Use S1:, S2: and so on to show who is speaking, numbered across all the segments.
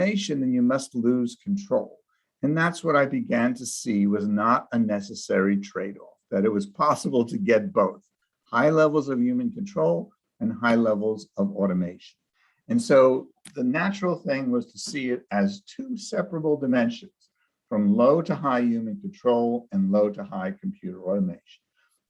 S1: automation, then you must lose control. And that's what I began to see was not a necessary trade-off, that it was possible to get both high levels of human control and high levels of automation. And so the natural thing was to see it as two separable dimensions, from low to high human control and low to high computer automation.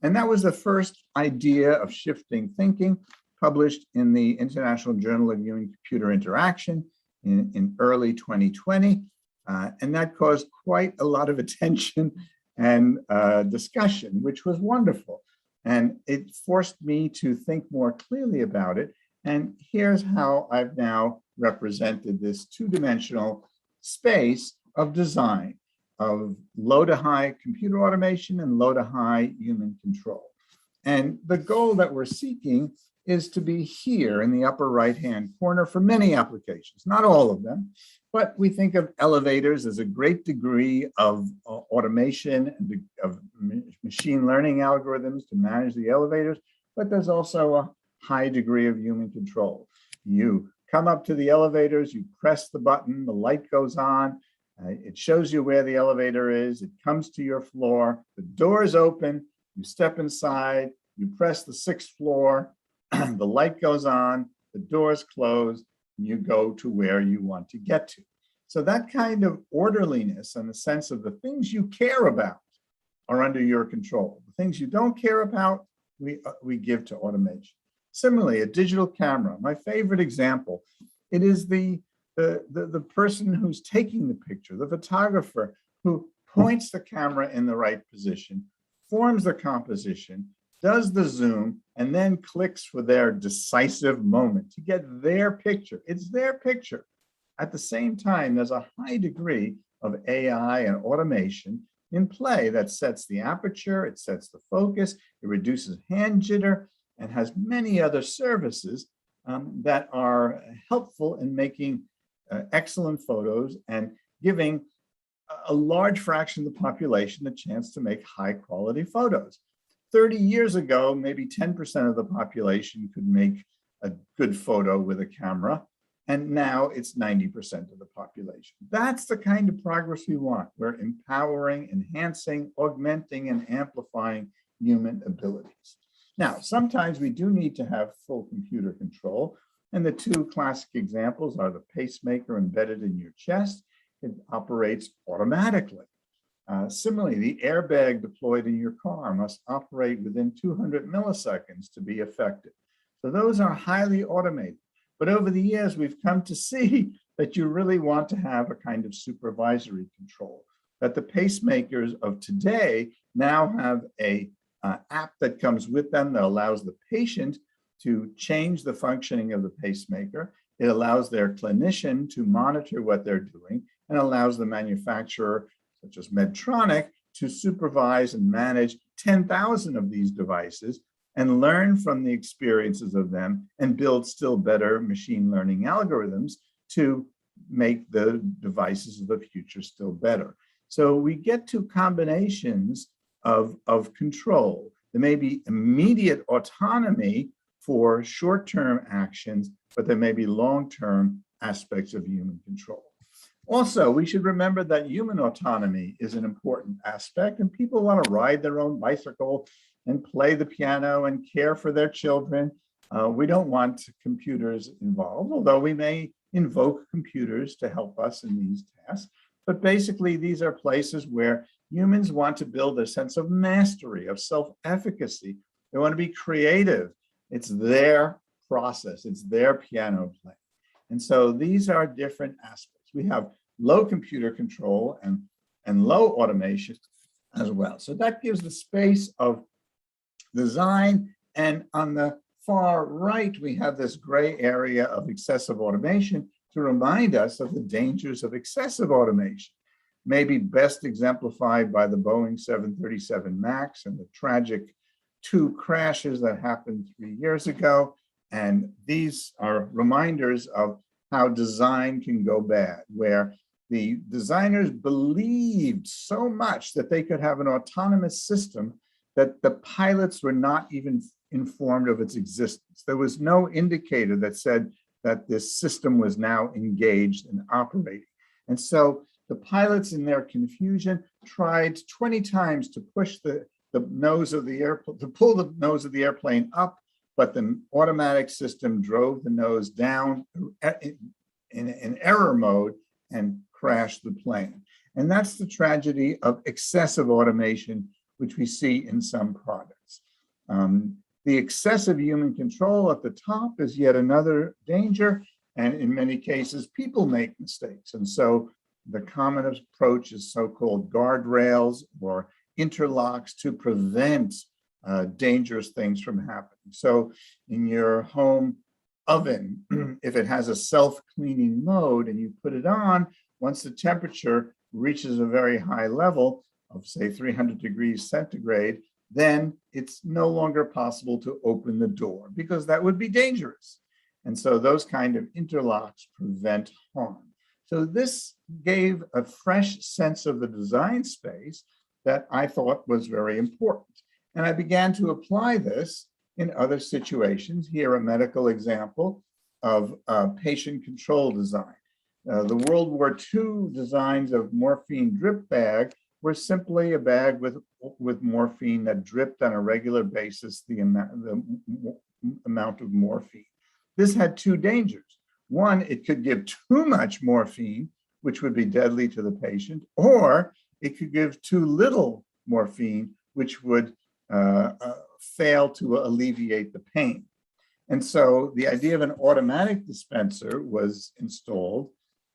S1: And that was the first idea of shifting thinking, published in the International Journal of Human-Computer Interaction in early 2020. And that caused quite a lot of attention and discussion, which was wonderful. And it forced me to think more clearly about it. And here's how I've now represented this two-dimensional space of design, of low to high computer automation and low to high human control. And the goal that we're seeking is to be here in the upper right-hand corner for many applications, not all of them, but we think of elevators as a great degree of automation and of machine learning algorithms to manage the elevators, but there's also a high degree of human control. You come up to the elevators, you press the button, the light goes on, it shows you where the elevator is, it comes to your floor, the door is open, you step inside, you press the 6th floor, the light goes on, the doors close, and you go to where you want to get to. So that kind of orderliness and the sense of the things you care about are under your control. The things you don't care about, we give to automation. Similarly, a digital camera, my favorite example, it is the person who's taking the picture, the photographer who points the camera in the right position, forms the composition, does the zoom, and then clicks for their decisive moment to get their picture. It's their picture. At the same time, there's a high degree of AI and automation in play that sets the aperture, it sets the focus, it reduces hand jitter, and has many other services that are helpful in making excellent photos and giving a large fraction of the population the chance to make high quality photos. 30 years ago, maybe 10% of the population could make a good photo with a camera, and now it's 90% of the population. That's the kind of progress we want. We're empowering, enhancing, augmenting, and amplifying human abilities. Now, sometimes we do need to have full computer control, and the two classic examples are the pacemaker embedded in your chest. It operates automatically. Similarly, the airbag deployed in your car must operate within 200 milliseconds to be effective. So those are highly automated. But over the years, we've come to see that you really want to have a kind of supervisory control, that the pacemakers of today now have a app that comes with them that allows the patient to change the functioning of the pacemaker. It allows their clinician to monitor what they're doing and allows the manufacturer, such as Medtronic, to supervise and manage 10,000 of these devices and learn from the experiences of them and build still better machine learning algorithms to make the devices of the future still better. So we get to combinations of control. There may be immediate autonomy for short-term actions, but there may be long-term aspects of human control. Also, we should remember that human autonomy is an important aspect, and people want to ride their own bicycle and play the piano and care for their children. We don't want computers involved, although we may invoke computers to help us in these tasks. But basically, these are places where humans want to build a sense of mastery, of self-efficacy. They want to be creative. It's their process. It's their piano playing. And so these are different aspects. We have low computer control and low automation as well. So that gives the space of design. And on the far right, we have this gray area of excessive automation to remind us of the dangers of excessive automation, maybe best exemplified by the Boeing 737 MAX and the tragic 2 crashes that happened 3 years ago. And these are reminders of how design can go bad, where the designers believed so much that they could have an autonomous system that the pilots were not even informed of its existence. There was no indicator that said that this system was now engaged and operating. And so the pilots, in their confusion, tried 20 times to push the nose of the airplane, to pull the nose of the airplane up, but the automatic system drove the nose down in error mode and crashed the plane. And that's the tragedy of excessive automation, which we see in some products. The excessive human control at the top is yet another danger. And in many cases, people make mistakes. And so the common approach is so-called guardrails or interlocks to prevent dangerous things from happening. So in your home oven, if it has a self-cleaning mode and you put it on, once the temperature reaches a very high level of, say, 300 degrees centigrade, then it's no longer possible to open the door because that would be dangerous. And so those kind of interlocks prevent harm. So this gave a fresh sense of the design space that I thought was very important. And I began to apply this in other situations. Here, a medical example of patient control design. The World War II designs of morphine drip bag were simply a bag with morphine that dripped on a regular basis the amount of morphine. This had two dangers. One, it could give too much morphine, which would be deadly to the patient, or it could give too little morphine, which would fail to alleviate the pain. And so the idea of an automatic dispenser was installed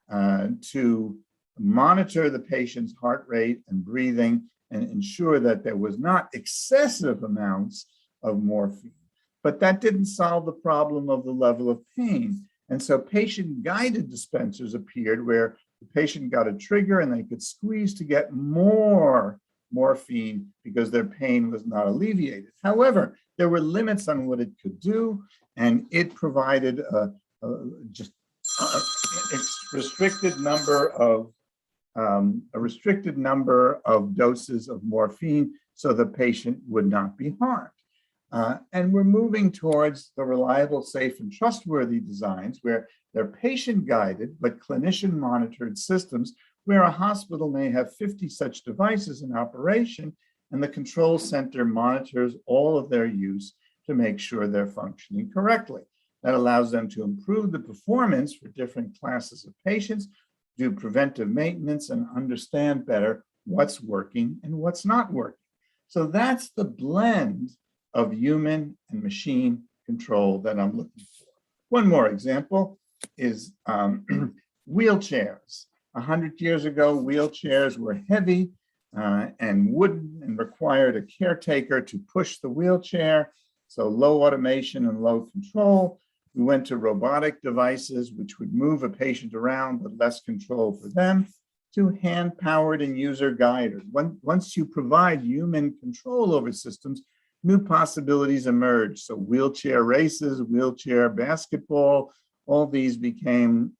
S1: to monitor the patient's heart rate and breathing and ensure that there was not excessive amounts of morphine. But that didn't solve the problem of the level of pain. And so patient-guided dispensers appeared where the patient got a trigger and they could squeeze to get more morphine because their pain was not alleviated. However, there were limits on what it could do, and it provided a restricted number of doses of morphine so the patient would not be harmed. And we're moving towards the reliable, safe, and trustworthy designs where they're patient-guided but clinician-monitored systems where a hospital may have 50 such devices in operation, and the control center monitors all of their use to make sure they're functioning correctly. That allows them to improve the performance for different classes of patients, do preventive maintenance, and understand better what's working and what's not working. So that's the blend of human and machine control that I'm looking for. One more example is wheelchairs. 100 years ago, wheelchairs were heavy and wooden and required a caretaker to push the wheelchair. So low automation and low control. We went to robotic devices, which would move a patient around, but less control for them, to hand-powered and user-guided. Once you provide human control over systems, new possibilities emerge. So wheelchair races, wheelchair basketball, all these became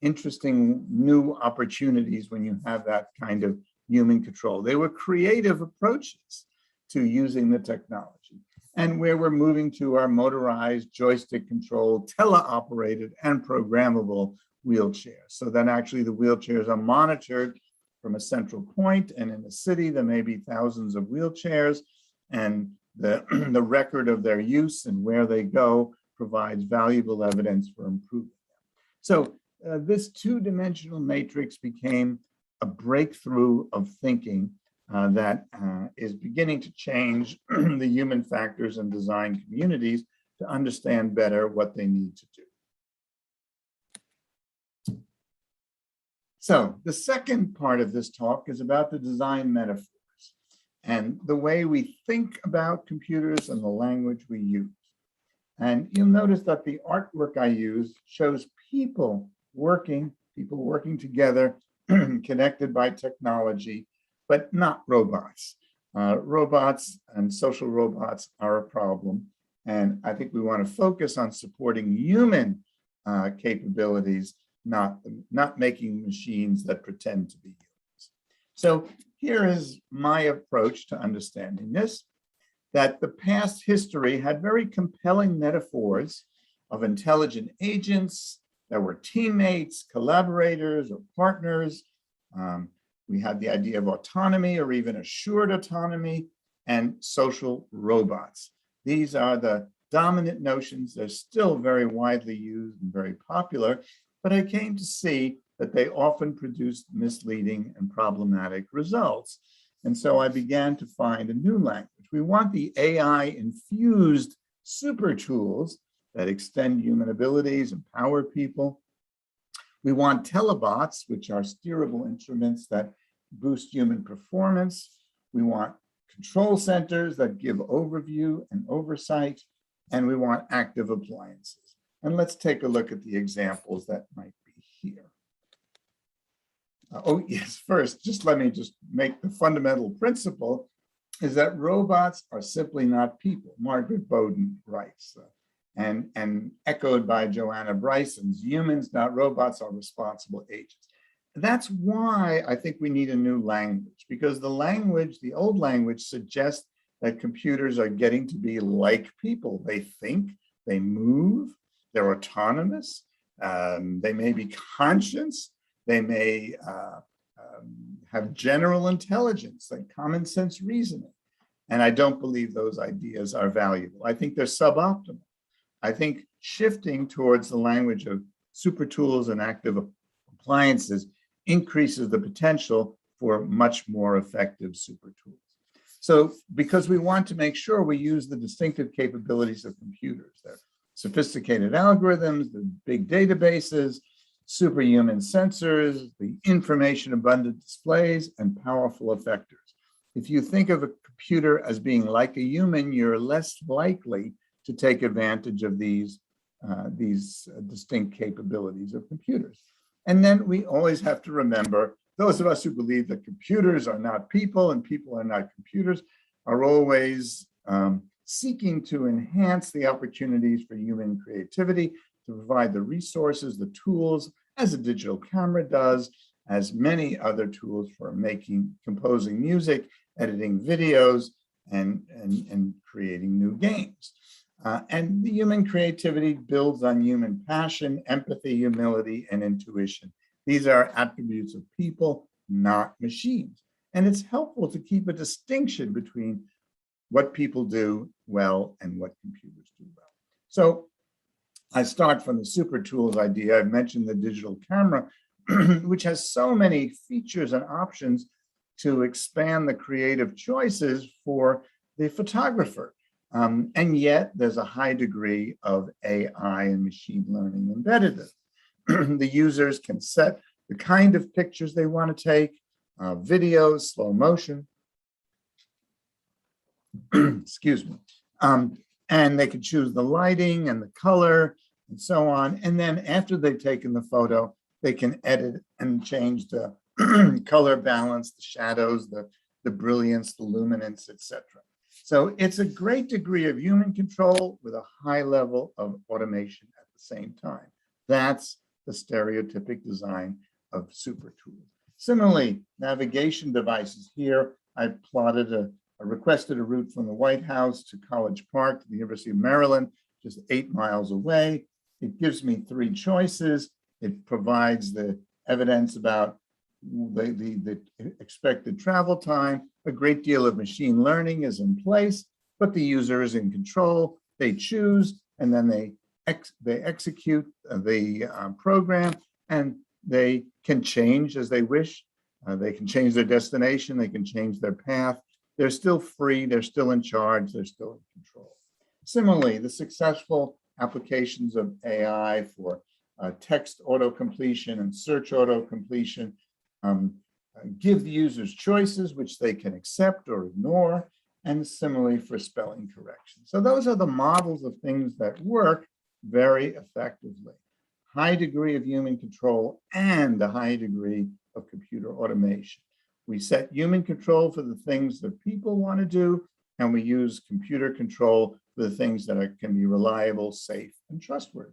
S1: interesting new opportunities when you have that kind of human control. They were creative approaches to using the technology. And where we're moving to our motorized, joystick-controlled, teleoperated, and programmable wheelchairs. So then actually the wheelchairs are monitored from a central point, and in a city, there may be thousands of wheelchairs, and the record of their use and where they go provides valuable evidence for improving them. So this two-dimensional matrix became a breakthrough of thinking that is beginning to change the human factors and design communities to understand better what they need to do. So the second part of this talk is about the design metaphors and the way we think about computers and the language we use. And you'll notice that the artwork I use shows people working together, connected by technology, but not robots. Robots and social robots are a problem. And I think we want to focus on supporting human capabilities, not making machines that pretend to be humans. So here is my approach to understanding this, that the past history had very compelling metaphors of intelligent agents that were teammates, collaborators, or partners. We had the idea of autonomy or even assured autonomy, and social robots. These are the dominant notions. They're still very widely used and very popular, but I came to see that they often produced misleading and problematic results. And so I began to find a new language. We want the AI-infused super tools that extend human abilities, empower people. We want telebots, which are steerable instruments that boost human performance. We want control centers that give overview and oversight, and we want active appliances. And let's take a look at the examples that might be here. Oh yes, first, let me make the fundamental principle is that robots are simply not people. Margaret Bowden writes, and echoed by Joanna Bryson's, humans, not robots, are responsible agents. That's why I think we need a new language, because the old language suggests that computers are getting to be like people. They think, they move, they're autonomous, they may be conscious, they may have general intelligence, like common sense reasoning. And I don't believe those ideas are valuable. I think they're suboptimal. I think shifting towards the language of super tools and active appliances increases the potential for much more effective super tools. So because we want to make sure we use the distinctive capabilities of computers, their sophisticated algorithms, the big databases, superhuman sensors, the information abundant displays, and powerful effectors. If you think of a computer as being like a human, you're less likely to take advantage of these distinct capabilities of computers. And then we always have to remember, those of us who believe that computers are not people and people are not computers are always seeking to enhance the opportunities for human creativity, to provide the resources, the tools, as a digital camera does, as many other tools for composing music, editing videos, and creating new games. And the human creativity builds on human passion, empathy, humility, and intuition. These are attributes of people, not machines. And it's helpful to keep a distinction between what people do well and what computers do well. So I start from the super tools idea. I mentioned the digital camera, which has so many features and options to expand the creative choices for the photographer. And yet there's a high degree of AI and machine learning embedded in it. The users can set the kind of pictures they want to take, videos, slow motion, excuse me. And they can choose the lighting and the color and so on. And then after they've taken the photo, they can edit and change the color balance, the shadows, the brilliance, the luminance, etc. So it's a great degree of human control with a high level of automation at the same time. That's the stereotypic design of super tools. Similarly, navigation devices here, I requested a route from the White House to College Park to the University of Maryland, just 8 miles away. It gives me 3 choices. It provides the evidence about the expected travel time. A great deal of machine learning is in place, but the user is in control. They choose, and then they execute the program, and they can change as they wish. They can change their destination. They can change their path. They're still free. They're still in charge. They're still in control. Similarly, the successful applications of AI for text auto-completion and search auto-completion give the users choices which they can accept or ignore, and similarly for spelling correction. So those are the models of things that work very effectively. High degree of human control and a high degree of computer automation. We set human control for the things that people want to do, and we use computer control for the things that can be reliable, safe, and trustworthy.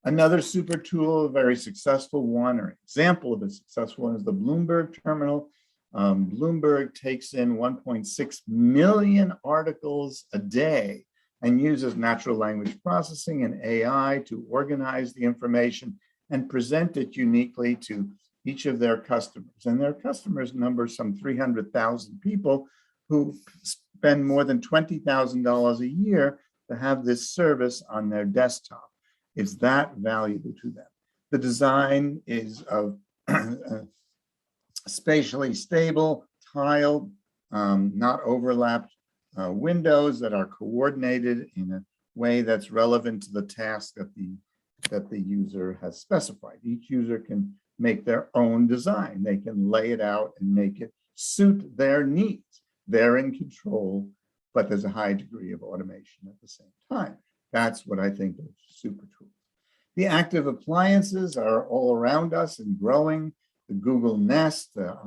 S1: Another super tool, a very successful one, or example of a successful one, is the Bloomberg terminal. Bloomberg takes in 1.6 million articles a day and uses natural language processing and AI to organize the information and present it uniquely to each of their customers. And their customers number some 300,000 people who spend more than $20,000 a year to have this service on their desktop. It's that valuable to them. The design is of spatially stable, tiled, not overlapped windows that are coordinated in a way that's relevant to the task that the user has specified. Each user can make their own design. They can lay it out and make it suit their needs. They're in control, but there's a high degree of automation at the same time. That's what I think of super tools. The active appliances are all around us and growing. The Google Nest, the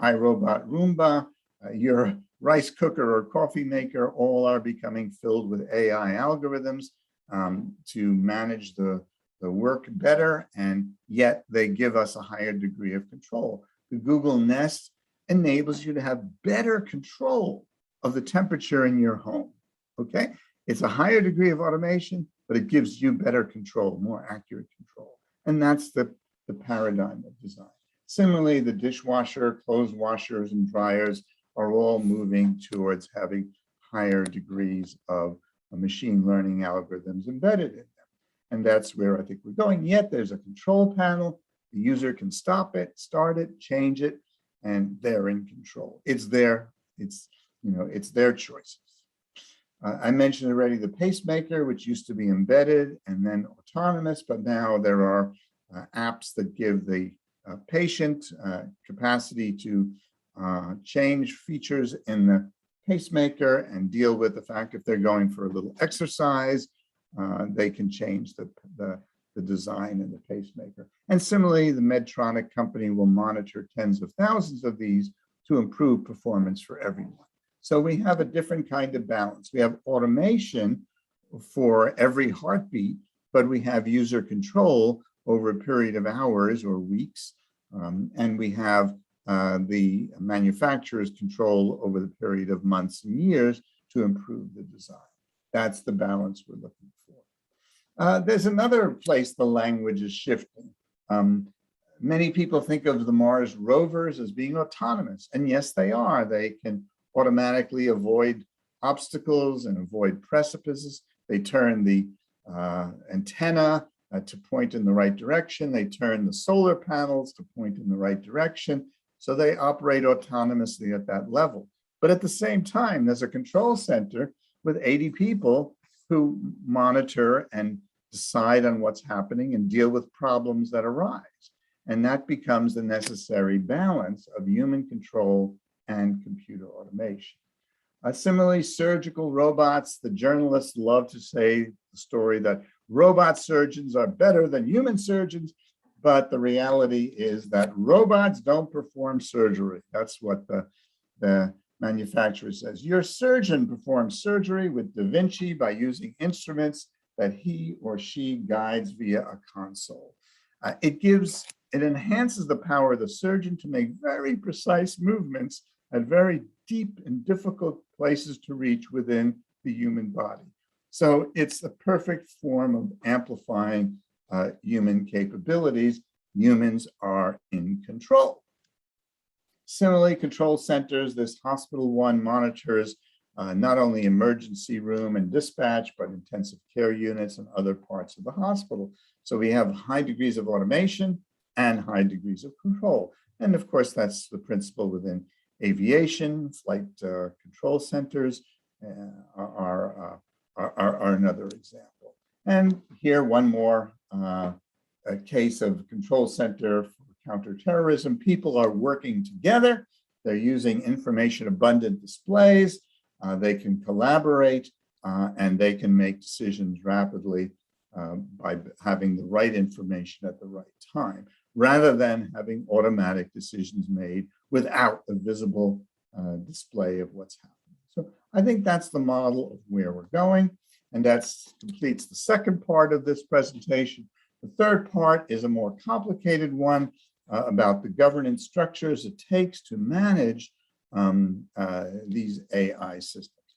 S1: iRobot Roomba, your rice cooker or coffee maker, all are becoming filled with AI algorithms to manage the work better, and yet they give us a higher degree of control. The Google Nest enables you to have better control of the temperature in your home, okay? It's a higher degree of automation, but it gives you better control, more accurate control. And that's the paradigm of design. Similarly, the dishwasher, clothes washers, and dryers are all moving towards having higher degrees of machine learning algorithms embedded in them. And that's where I think we're going. Yet there's a control panel. The user can stop it, start it, change it, and they're in control. It's their choices. I mentioned already the pacemaker, which used to be embedded and then autonomous, but now there are apps that give the patient capacity to change features in the pacemaker and deal with the fact if they're going for a little exercise, they can change the design in the pacemaker. And similarly, the Medtronic company will monitor tens of thousands of these to improve performance for everyone. So we have a different kind of balance. We have automation for every heartbeat, but we have user control over a period of hours or weeks. And we have the manufacturer's control over the period of months and years to improve the design. That's the balance we're looking for. There's another place the language is shifting. Many people think of the Mars rovers as being autonomous, and yes, they are. They can automatically avoid obstacles and avoid precipices. They turn the antenna to point in the right direction. They turn the solar panels to point in the right direction. So they operate autonomously at that level. But at the same time, there's a control center with 80 people who monitor and decide on what's happening and deal with problems that arise. And that becomes the necessary balance of human control and computer automation. Similarly, surgical robots, the journalists love to say the story that robot surgeons are better than human surgeons, but the reality is that robots don't perform surgery. That's what the manufacturer says. Your surgeon performs surgery with Da Vinci by using instruments that he or she guides via a console. It enhances the power of the surgeon to make very precise movements at very deep and difficult places to reach within the human body. So it's the perfect form of amplifying human capabilities. Humans are in control. Similarly, control centers, this hospital one monitors not only emergency room and dispatch, but intensive care units and other parts of the hospital. So we have high degrees of automation and high degrees of control. And of course, that's the principle within aviation. Flight control centers are another example. And here, one more a case of control center for counterterrorism. People are working together. They're using information abundant displays. They can collaborate and they can make decisions rapidly by having the right information at the right time, rather than having automatic decisions made without a visible display of what's happening. So I think that's the model of where we're going, and that completes the second part of this presentation. The third part is a more complicated one about the governance structures it takes to manage these AI systems.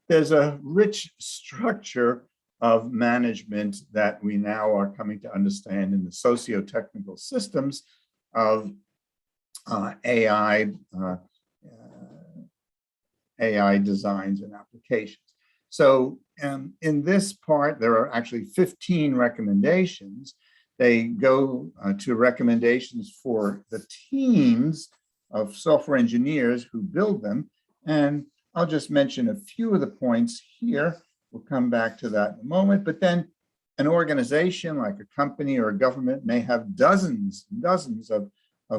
S1: there's a rich structure of management that we now are coming to understand in the socio-technical systems of AI designs and applications. So in this part, there are actually 15 recommendations. They go to recommendations for the teams of software engineers who build them. And I'll just mention a few of the points here. We'll come back to that in a moment. But then an organization like a company or a government may have dozens and dozens of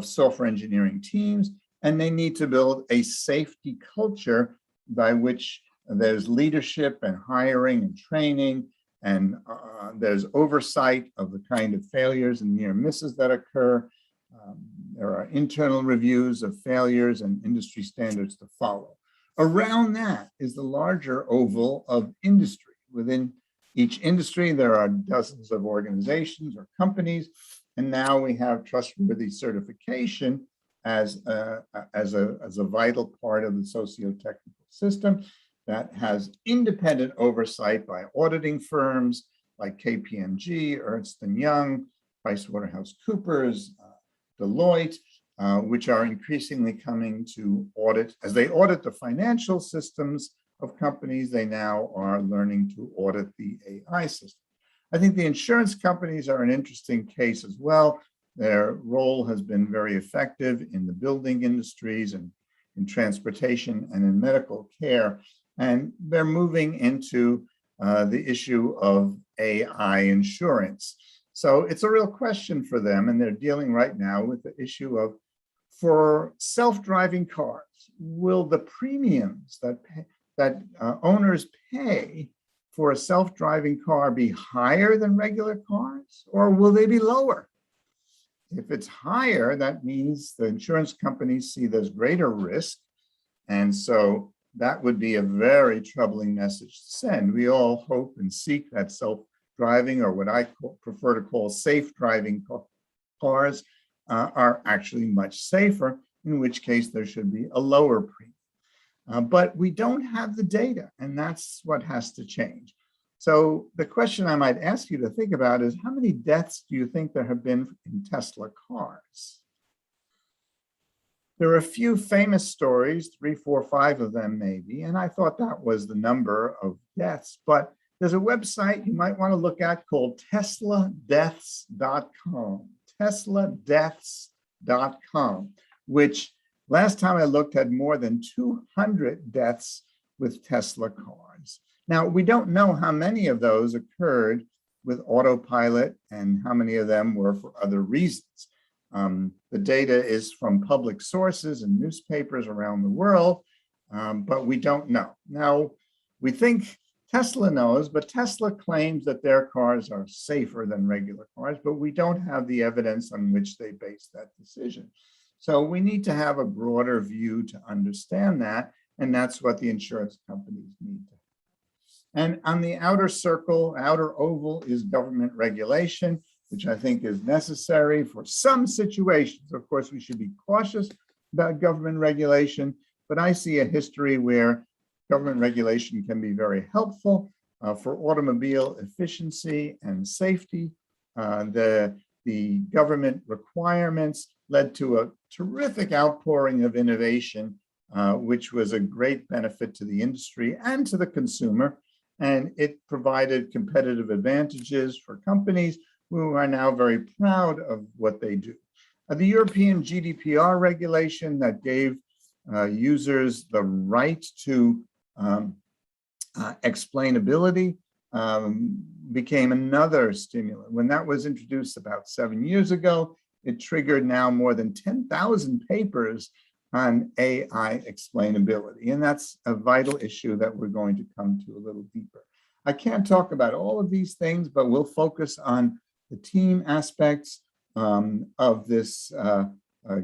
S1: software engineering teams, and they need to build a safety culture by which there's leadership and hiring and training, and there's oversight of the kind of failures and near misses that occur. There are internal reviews of failures and industry standards to follow. Around that is the larger oval of industry. Within each industry, there are dozens of organizations or companies, and now we have trustworthy certification as a vital part of the socio-technical system that has independent oversight by auditing firms like KPMG, Ernst & Young, PricewaterhouseCoopers, Deloitte, which are increasingly coming to audit. As they audit the financial systems of companies, they now are learning to audit the AI system. I think the insurance companies are an interesting case as well. Their role has been very effective in the building industries and in transportation and in medical care. And they're moving into the issue of AI insurance. So it's a real question for them, and they're dealing right now with the issue of, for self-driving cars, will the premiums that owners pay for a self-driving car be higher than regular cars, or will they be lower? If it's higher, that means the insurance companies see there's greater risk, and so that would be a very troubling message to send. We all hope and seek that self-driving, or what I prefer to call safe driving cars, are actually much safer, in which case there should be a lower premium. But we don't have the data, and that's what has to change. So the question I might ask you to think about is, how many deaths do you think there have been in Tesla cars? There are a few famous stories, 3, 4, 5 of them maybe, and I thought that was the number of deaths. But there's a website you might want to look at called tesladeaths.com, tesladeaths.com, which last time I looked had more than 200 deaths with Tesla cars. Now, we don't know how many of those occurred with autopilot and how many of them were for other reasons. The data is from public sources and newspapers around the world, but we don't know. Now, we think Tesla knows, but Tesla claims that their cars are safer than regular cars, but we don't have the evidence on which they base that decision. So we need to have a broader view to understand that, and that's what the insurance companies need to have. And on the outer circle, outer oval, is government regulation, which I think is necessary for some situations. Of course, we should be cautious about government regulation, but I see a history where government regulation can be very helpful for automobile efficiency and safety. The government requirements led to a terrific outpouring of innovation, which was a great benefit to the industry and to the consumer. And it provided competitive advantages for companies who are now very proud of what they do. The European GDPR regulation that gave users the right to explainability became another stimulant. When that was introduced about 7 years ago, it triggered now more than 10,000 papers on AI explainability. And that's a vital issue that we're going to come to a little deeper. I can't talk about all of these things, but we'll focus on the team aspects of this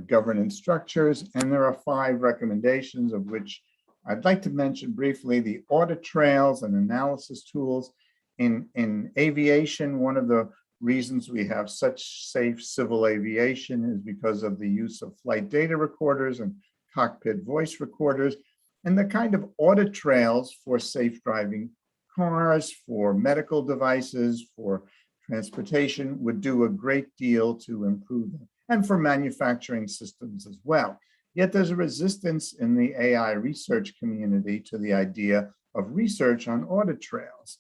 S1: governance structures. And there are 5 recommendations, of which I'd like to mention briefly the audit trails and analysis tools. In aviation, one of the reasons we have such safe civil aviation is because of the use of flight data recorders and cockpit voice recorders. And the kind of audit trails for safe driving cars, for medical devices, for transportation would do a great deal to improve them, and for manufacturing systems as well. Yet there's a resistance in the AI research community to the idea of research on audit trails.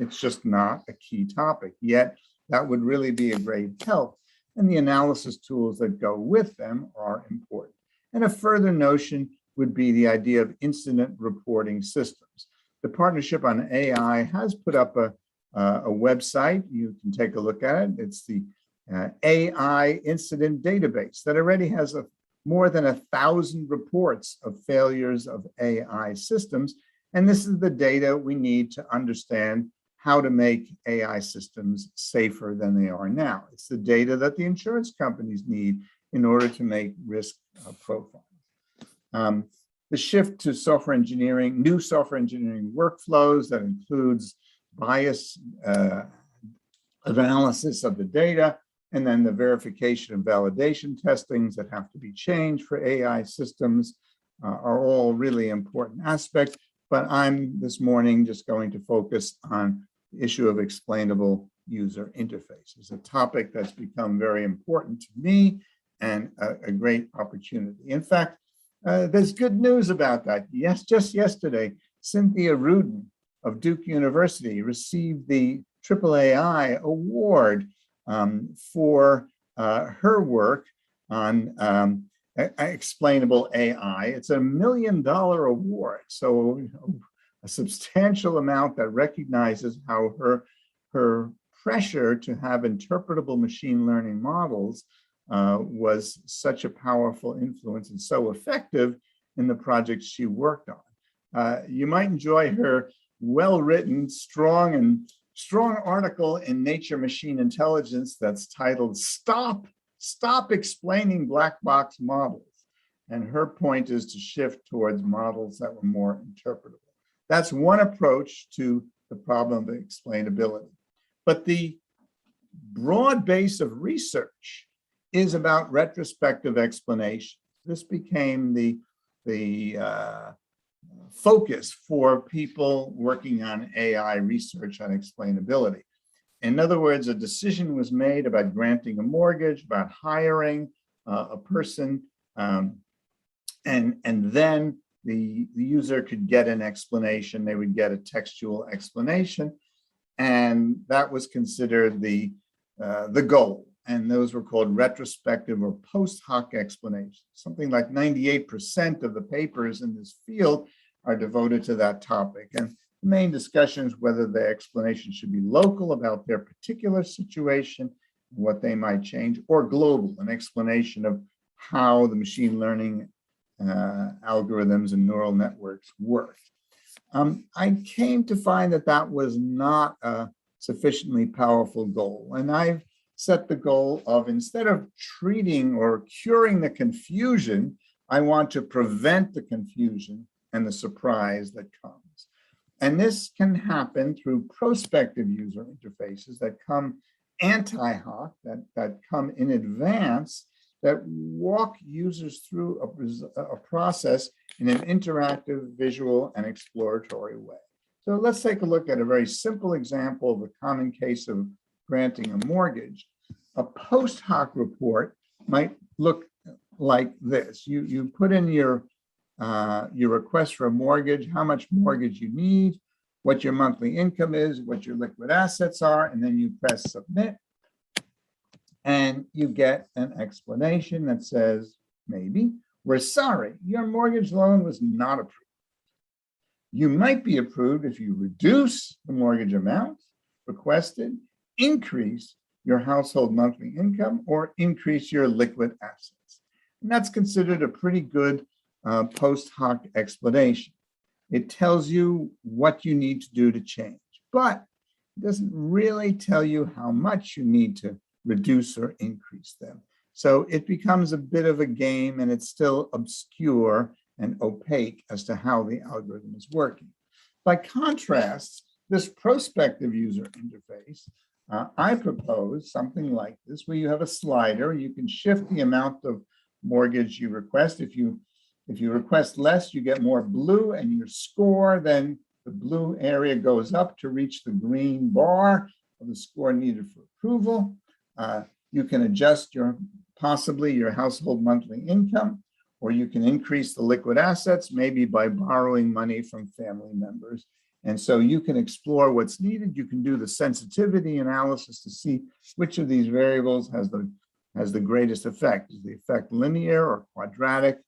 S1: It's just not a key topic, yet that would really be a great help. And the analysis tools that go with them are important. And a further notion would be the idea of incident reporting systems. The Partnership on AI has put up a website. You can take a look at it. It's the AI Incident Database that already has more than 1,000 reports of failures of AI systems. And this is the data we need to understand how to make AI systems safer than they are now. It's the data that the insurance companies need in order to make risk profiles. The shift to software engineering, new software engineering workflows that includes bias analysis of the data, and then the verification and validation testings that have to be changed for AI systems are all really important aspects. But I'm this morning just going to focus on the issue of explainable user interfaces, a topic that's become very important to me and a great opportunity. In fact, there's good news about that. Yes, just yesterday, Cynthia Rudin of Duke University received the AAI award for her work on explainable AI. It's a $1 million award, so a substantial amount that recognizes how her pressure to have interpretable machine learning models was such a powerful influence and so effective in the projects she worked on. You might enjoy her well-written, strong article in Nature Machine Intelligence that's titled Stop Explaining Black Box Models. And her point is to shift towards models that were more interpretable. That's one approach to the problem of explainability. But the broad base of research is about retrospective explanation. This became the focus for people working on AI research on explainability. In other words, a decision was made about granting a mortgage, about hiring a person, and then the user could get an explanation. They would get a textual explanation, and that was considered the goal. And those were called retrospective or post hoc explanations. Something like 98% of the papers in this field are devoted to that topic. And the main discussion is whether the explanation should be local about their particular situation, what they might change, or global, an explanation of how the machine learning algorithms and neural networks work. I came to find that that was not a sufficiently powerful goal. And I've set the goal of, instead of treating or curing the confusion, I want to prevent the confusion and the surprise that comes. And this can happen through prospective user interfaces that come anti-hoc, that come in advance, that walk users through a process in an interactive, visual, and exploratory way. So let's take a look at a very simple example of a common case of granting a mortgage. A post hoc report might look like this. You put in your request for a mortgage, how much mortgage you need, what your monthly income is, what your liquid assets are, and then you press submit. And you get an explanation that says, maybe, we're sorry, your mortgage loan was not approved. You might be approved if you reduce the mortgage amount requested, increase your household monthly income, or increase your liquid assets. And that's considered a pretty good post hoc explanation. It tells you what you need to do to change, but it doesn't really tell you how much you need to reduce or increase them. So it becomes a bit of a game, and it's still obscure and opaque as to how the algorithm is working. By contrast, this prospective user interface, I propose something like this, where you have a slider. You can shift the amount of mortgage you request. If you If you request less, you get more blue, and your score, then the blue area goes up to reach the green bar of the score needed for approval. You can adjust possibly your household monthly income, or you can increase the liquid assets, maybe by borrowing money from family members. And so you can explore what's needed. You can do the sensitivity analysis to see which of these variables has the greatest effect. Is the effect linear or quadratic?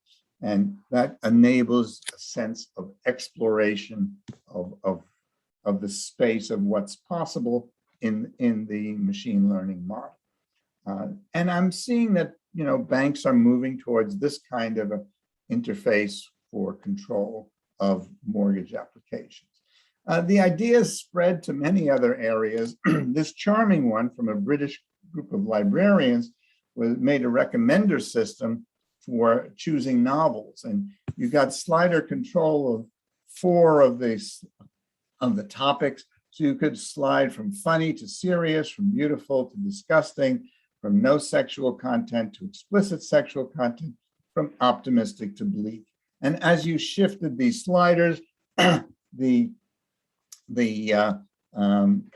S1: And that enables a sense of exploration of the space of what's possible in the machine learning model. And I'm seeing that banks are moving towards this kind of an interface for control of mortgage applications. The idea spread to many other areas. This charming one from a British group of librarians made a recommender system for choosing novels, and you got slider control of 4 of the topics, so you could slide from funny to serious, from beautiful to disgusting, from no sexual content to explicit sexual content, from optimistic to bleak. And as you shifted these sliders, the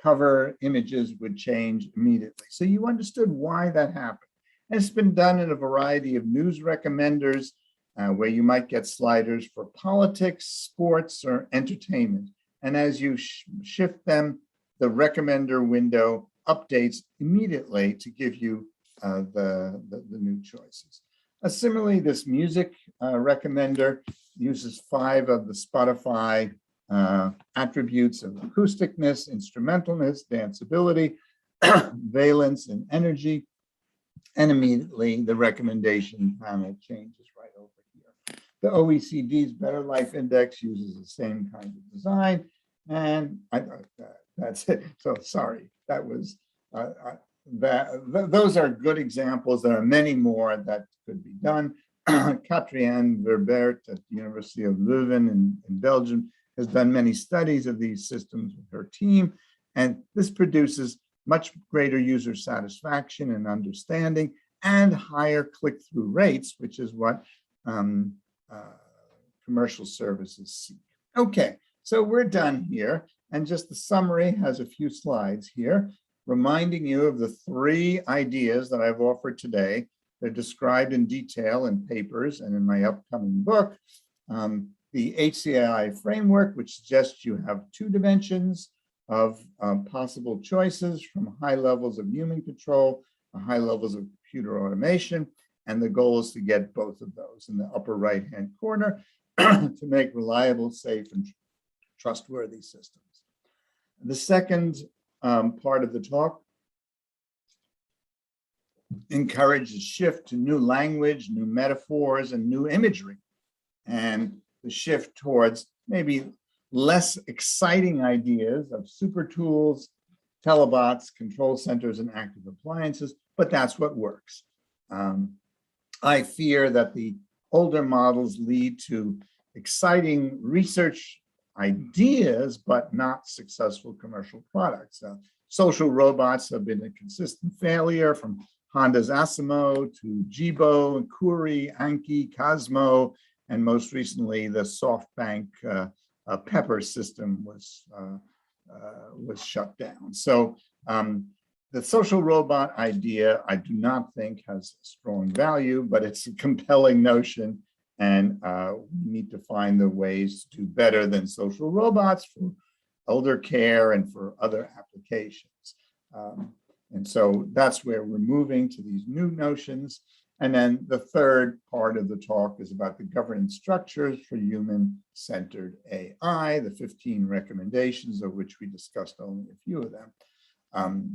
S1: cover images would change immediately. So you understood why that happened. And it's been done in a variety of news recommenders where you might get sliders for politics, sports, or entertainment. And as you shift them, the recommender window updates immediately to give you the new choices. Similarly, this music recommender uses 5 of the Spotify attributes of acousticness, instrumentalness, danceability, valence, and energy. And immediately the recommendation panel changes right over here. The OECD's Better Life Index uses the same kind of design. And that's it. So sorry, that was those are good examples. There are many more that could be done. Katrienne Verbert at the University of Leuven in Belgium has done many studies of these systems with her team. And this produces much greater user satisfaction and understanding and higher click-through rates, which is what commercial services seek. Okay, so we're done here. And just the summary has a few slides here, reminding you of the 3 ideas that I've offered today. They're described in detail in papers and in my upcoming book. The ACAI framework, which suggests you have 2 dimensions of possible choices, from high levels of human control to high levels of computer automation. And the goal is to get both of those in the upper right-hand corner to make reliable, safe, and trustworthy systems. The second part of the talk encourages shift to new language, new metaphors, and new imagery, and the shift towards maybe less exciting ideas of super tools, telebots, control centers, and active appliances, but that's what works. I fear that the older models lead to exciting research ideas, but not successful commercial products. Social robots have been a consistent failure, from Honda's Asimo to Jibo, Kuri, Anki, Cosmo, and most recently the SoftBank Pepper system was shut down. So the social robot idea, I do not think has strong value, but it's a compelling notion, and we need to find the ways to do better than social robots for elder care and for other applications. And so that's where we're moving to these new notions. And then the third part of the talk is about the governance structures for human-centered AI, the 15 recommendations, of which we discussed only a few of them.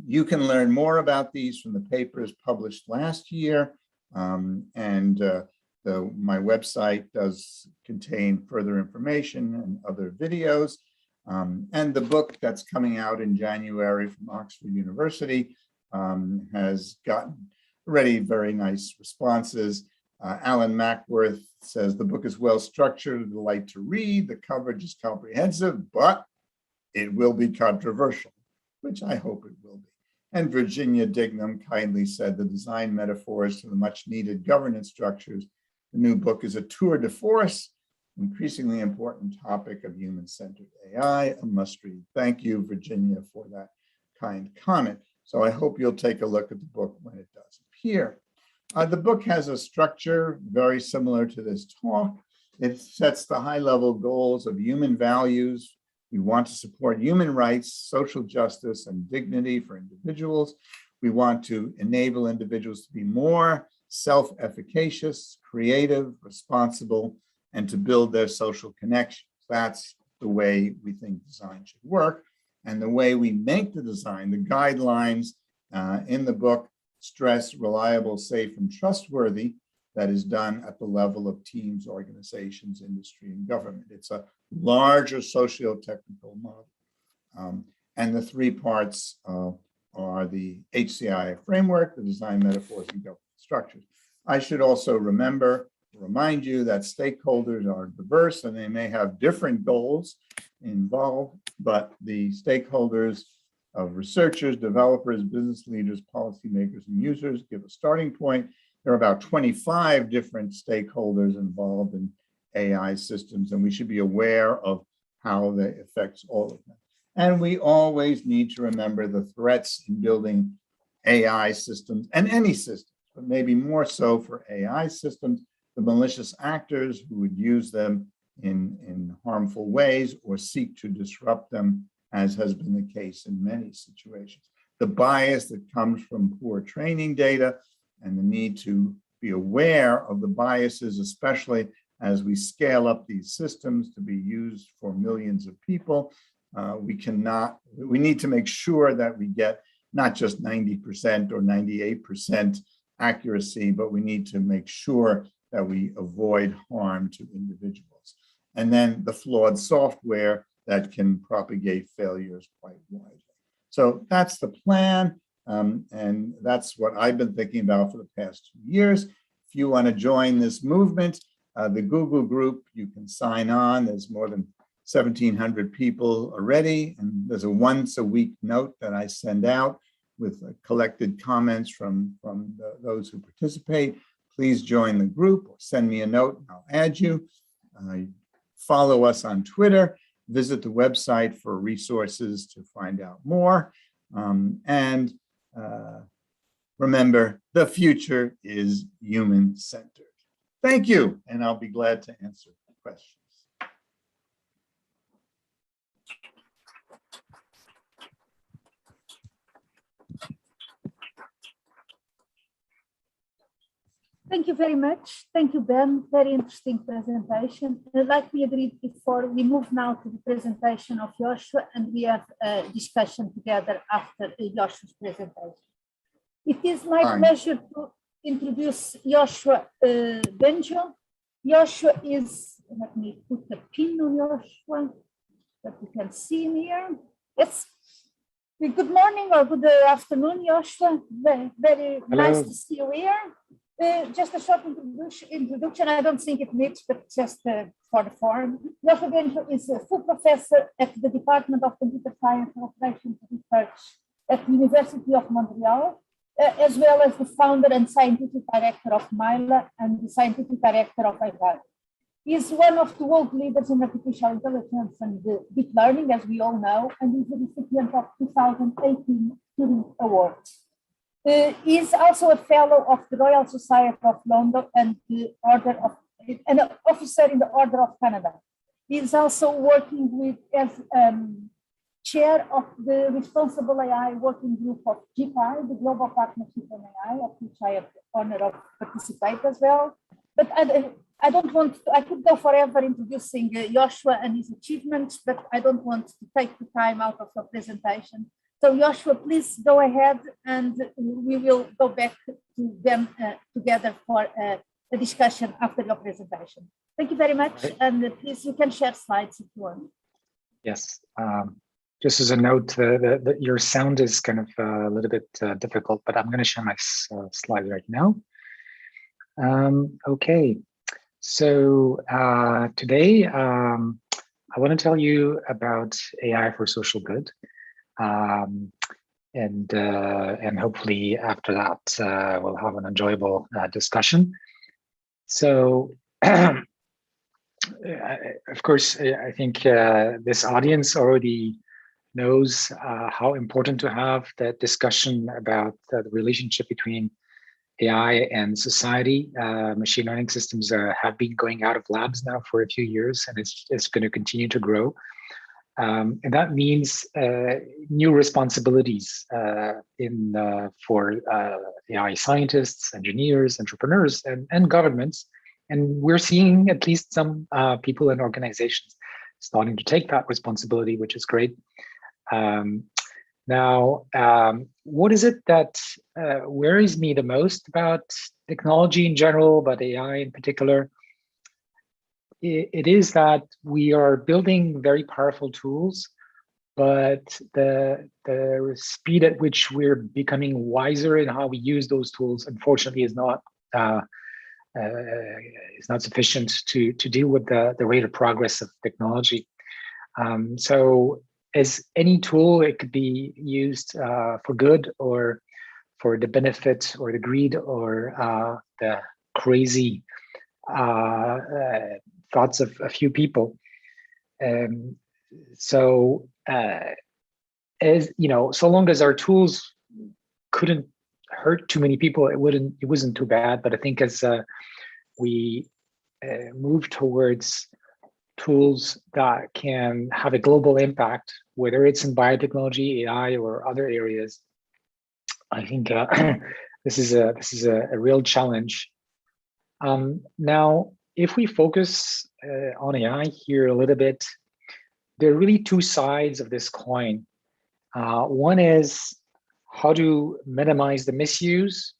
S1: You can learn more about these from the papers published last year, and my website does contain further information and other videos. And the book that's coming out in January from Oxford University has gotten already very nice responses. Alan Mackworth says the book is well structured, a delight to read, the coverage is comprehensive, but it will be controversial, which I hope it will be. And Virginia Dignam kindly said the design metaphors to the much needed governance structures The new book is a tour de force, increasingly important topic of human-centered AI, a must-read. Thank you, Virginia, for that kind comment. So I hope you'll take a look at the book when it does appear. The book has a structure very similar to this talk. It sets the high-level goals of human values. We want to support human rights, social justice, and dignity for individuals. We want to enable individuals to be more self-efficacious, creative, responsible, and to build their social connections. That's the way we think design should work. And the way we make the design, the guidelines in the book stress reliable, safe, and trustworthy. That is done at the level of teams, organizations, industry, and government. It's a larger socio-technical model. And the three parts are the HCI framework, the design metaphors, and governance structures. I should also remind you that stakeholders are diverse and they may have different goals involved, but the stakeholders of researchers, developers, business leaders, policymakers, and users give a starting point. There are about 25 different stakeholders involved in AI systems, and we should be aware of how that affects all of them. And we always need to remember the threats in building AI systems and any systems, but maybe more so for AI systems, the malicious actors who would use them in harmful ways or seek to disrupt them, as has been the case in many situations. The bias that comes from poor training data and the need to be aware of the biases, especially as we scale up these systems to be used for millions of people. We need to make sure that we get not just 90% or 98% accuracy, but we need to make sure that we avoid harm to individuals. And then the flawed software that can propagate failures quite widely. So that's the plan. And that's what I've been thinking about for the past 2 years. If you want to join this movement, the Google group, you can sign on. There's more than 1,700 people already. And there's a once-a-week note that I send out with collected comments from those who participate. Please join the group or send me a note and I'll add you. Follow us on Twitter. Visit the website for resources to find out more. Remember, the future is human-centered. Thank you, and I'll be glad to answer questions.
S2: Thank you very much. Thank you, Ben. Very interesting presentation. Like we agreed before, we move now to the presentation of Yoshua, and we have a discussion together after Joshua's presentation. It is my pleasure to introduce Yoshua Bengio. Yoshua is, let me put a pin on Yoshua that you can see him here. Yes. Good morning or good afternoon, Yoshua. Very nice to see you here. Just a short introduction. I don't think it needs, but just for the form. Yoshua Bengio is a full professor at the Department of Computer Science and Operations Research at the University of Montreal, as well as the founder and scientific director of Mila and the scientific director of IVADO. He is one of the world leaders in artificial intelligence and deep learning, as we all know, and is the recipient of 2018 Turing Award. He is also a fellow of the Royal Society of London and an officer in the Order of Canada. He is also working with as chair of the Responsible AI Working Group of GPI, the Global Partnership on AI, of which I have the honor of participating as well. But I don't want to, I could go forever introducing Yoshua and his achievements, but I don't want to take the time out of your presentation. So Yoshua, please go ahead and we will go back to them together for a discussion after your presentation. Thank you very much. Right. And please, you can share slides if you want.
S3: Yes. Just as a note, that your sound is kind of a little bit difficult, but I'm going to share my slide right now. Okay, so today I want to tell you about AI for social good, and hopefully after that we'll have an enjoyable discussion. So, of course, I think this audience already knows how important to have that discussion about the relationship between AI and society. Machine learning systems have been going out of labs now for a few years, and it's going to continue to grow. And that means new responsibilities for AI scientists, engineers, entrepreneurs, and governments. And we're seeing at least some people and organizations starting to take that responsibility, which is great. Now, what is it that worries me the most about technology in general, but AI in particular? It is that we are building very powerful tools, but the speed at which we're becoming wiser in how we use those tools, unfortunately, is not sufficient to deal with the rate of progress of technology. So as any tool, it could be used for good or for the benefit or the greed or the crazy thoughts of a few people. So as you know, so long as our tools couldn't hurt too many people, it wasn't too bad. But I think as we move towards tools that can have a global impact, whether it's in biotechnology, AI, or other areas, I think this is a real challenge. Now, if we focus on AI here a little bit, there are really two sides of this coin. One is how to minimize the misuse,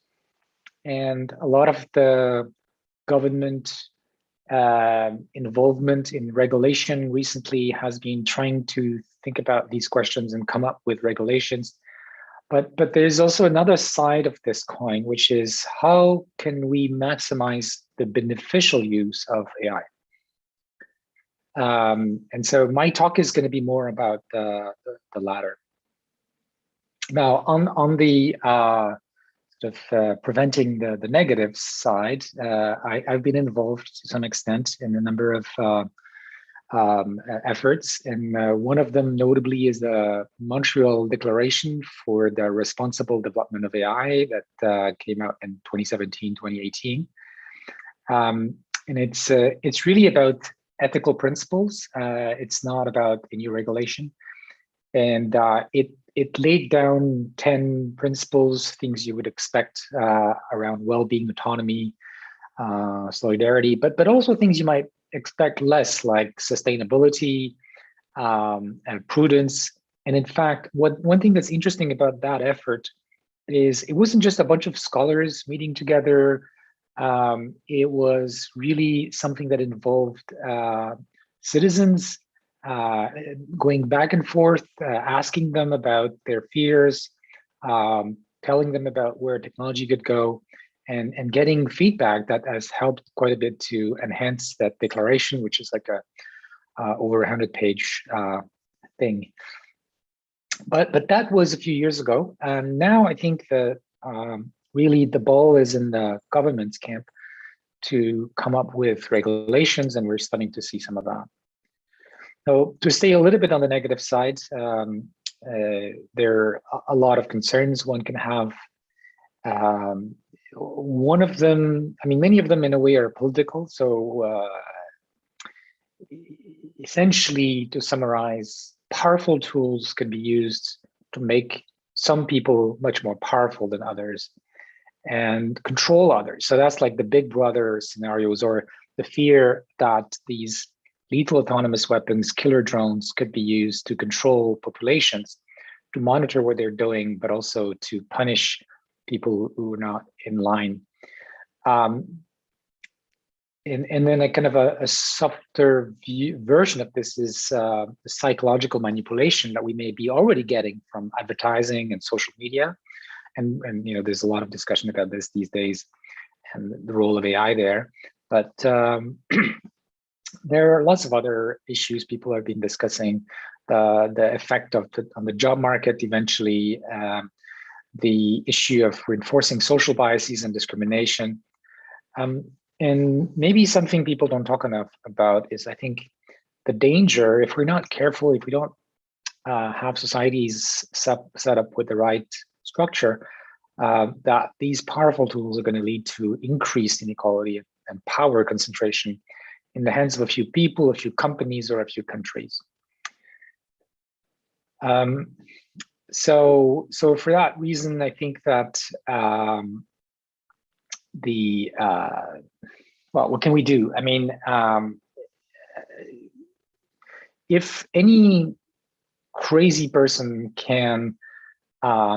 S3: and a lot of the government involvement in regulation recently has been trying to think about these questions and come up with regulations. But there's also another side of this coin, which is how can we maximize the beneficial use of AI? And so my talk is going to be more about the latter. Now, on the preventing the negative side, I've been involved to some extent in a number of efforts, and one of them notably is the Montreal Declaration for the Responsible Development of AI that came out in 2017, 2018. And it's really about ethical principles. It's not about a new regulation. And it laid down 10 principles, things you would expect around well-being, autonomy, solidarity, but also things you might expect less, like sustainability and prudence. And in fact, one thing that's interesting about that effort is it wasn't just a bunch of scholars meeting together. It was really something that involved citizens going back and forth, asking them about their fears, telling them about where technology could go, and getting feedback that has helped quite a bit to enhance that declaration, which is like a over 100-page thing. But that was a few years ago, and now I think that really the ball is in the government's camp to come up with regulations, and we're starting to see some of that. So to stay a little bit on the negative side, there are a lot of concerns one can have. One of them, I mean, many of them in a way are political. So essentially, to summarize, powerful tools can be used to make some people much more powerful than others and control others. So that's like the big brother scenarios, or the fear that these lethal autonomous weapons, killer drones, could be used to control populations, to monitor what they're doing, but also to punish people who are not in line. And then a kind of a softer version of this is the psychological manipulation that we may be already getting from advertising and social media. And you know, there's a lot of discussion about this these days and the role of AI there. But there are lots of other issues people have been discussing, the effect of on the job market eventually, the issue of reinforcing social biases and discrimination. And And maybe something people don't talk enough about is, I think, the danger, if we're not careful, if we don't have societies set up with the right structure, that these powerful tools are going to lead to increased inequality and power concentration in the hands of a few people, a few companies, or a few countries. So for that reason, I think that well, what can we do? I mean, if any crazy person can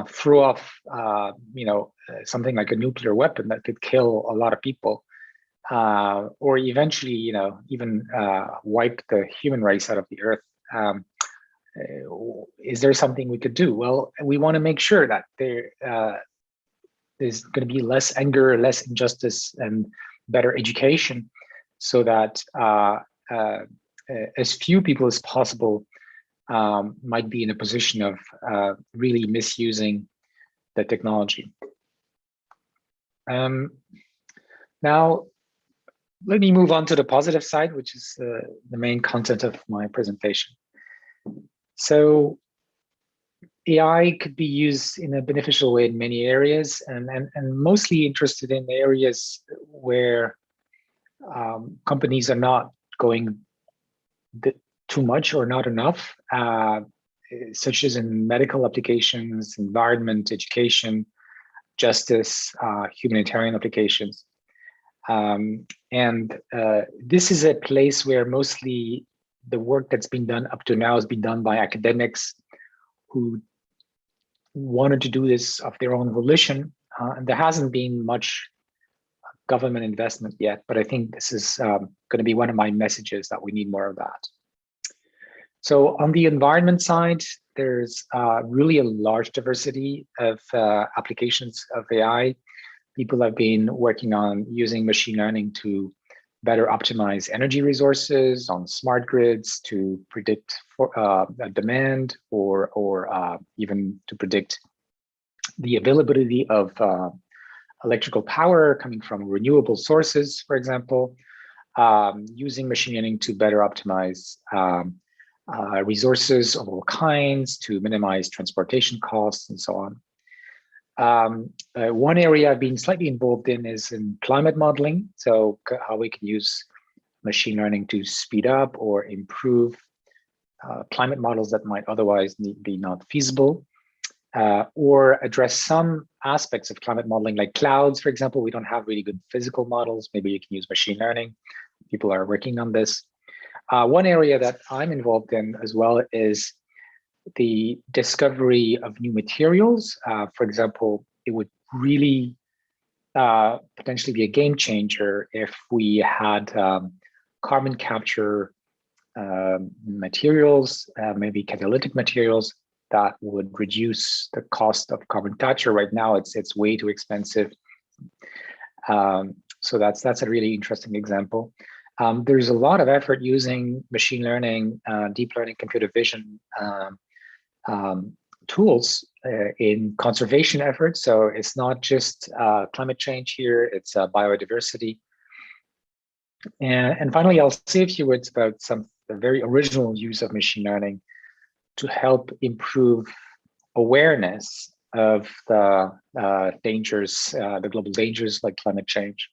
S3: throw off, something like a nuclear weapon that could kill a lot of people, or eventually, even wipe the human race out of the earth, is there something we could do? Well, we want to make sure that there's going to be less anger, less injustice, and better education, so that as few people as possible might be in a position of really misusing the technology. Now, let me move on to the positive side, which is the main content of my presentation. So AI could be used in a beneficial way in many areas, and mostly interested in areas where companies are not going too much or not enough, such as in medical applications, environment, education, justice, humanitarian applications. And this is a place where mostly the work that's been done up to now has been done by academics who wanted to do this of their own volition. And there hasn't been much government investment yet, but I think this is going to be one of my messages, that we need more of that. So on the environment side, there's really a large diversity of applications of AI. People have been working on using machine learning to better optimize energy resources, on smart grids, to predict demand, or even to predict the availability of electrical power coming from renewable sources, for example, using machine learning to better optimize resources of all kinds, to minimize transportation costs, and so on. One area I've been slightly involved in is in climate modeling. So how we can use machine learning to speed up or improve climate models that might otherwise be not feasible, or address some aspects of climate modeling, like clouds, for example. We don't have really good physical models. Maybe you can use machine learning. People are working on this. One area that I'm involved in as well is the discovery of new materials. For example, it would really potentially be a game changer if we had carbon capture materials, maybe catalytic materials, that would reduce the cost of carbon capture. Right now, it's way too expensive. So that's a really interesting example. There's a lot of effort using machine learning, deep learning, computer vision tools in conservation efforts. So it's not just climate change here, it's biodiversity. And finally, I'll say a few words about some very original use of machine learning to help improve awareness of the dangers, the global dangers like climate change.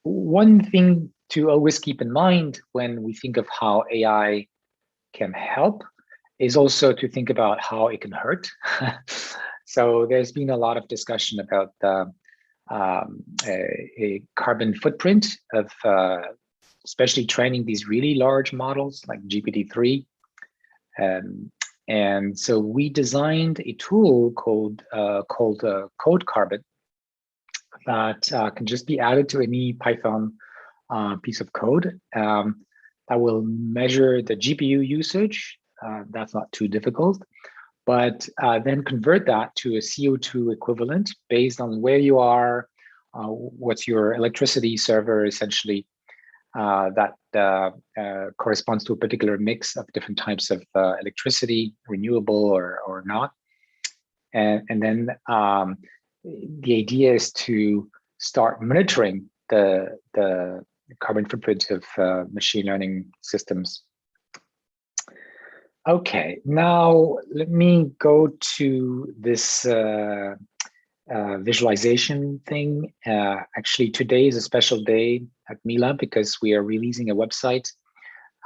S3: One thing to always keep in mind when we think of how AI can help is also to think about how it can hurt. So there's been a lot of discussion about a carbon footprint of especially training these really large models like GPT-3. And so we designed a tool called Code Carbon that can just be added to any Python piece of code that will measure the GPU usage. That's not too difficult, but then convert that to a CO2 equivalent based on where you are, what's your electricity server, essentially, that corresponds to a particular mix of different types of electricity, renewable or not. And then the idea is to start monitoring the carbon footprint of machine learning systems. Okay, now let me go to this visualization thing. Actually, today is a special day at Mila because we are releasing a website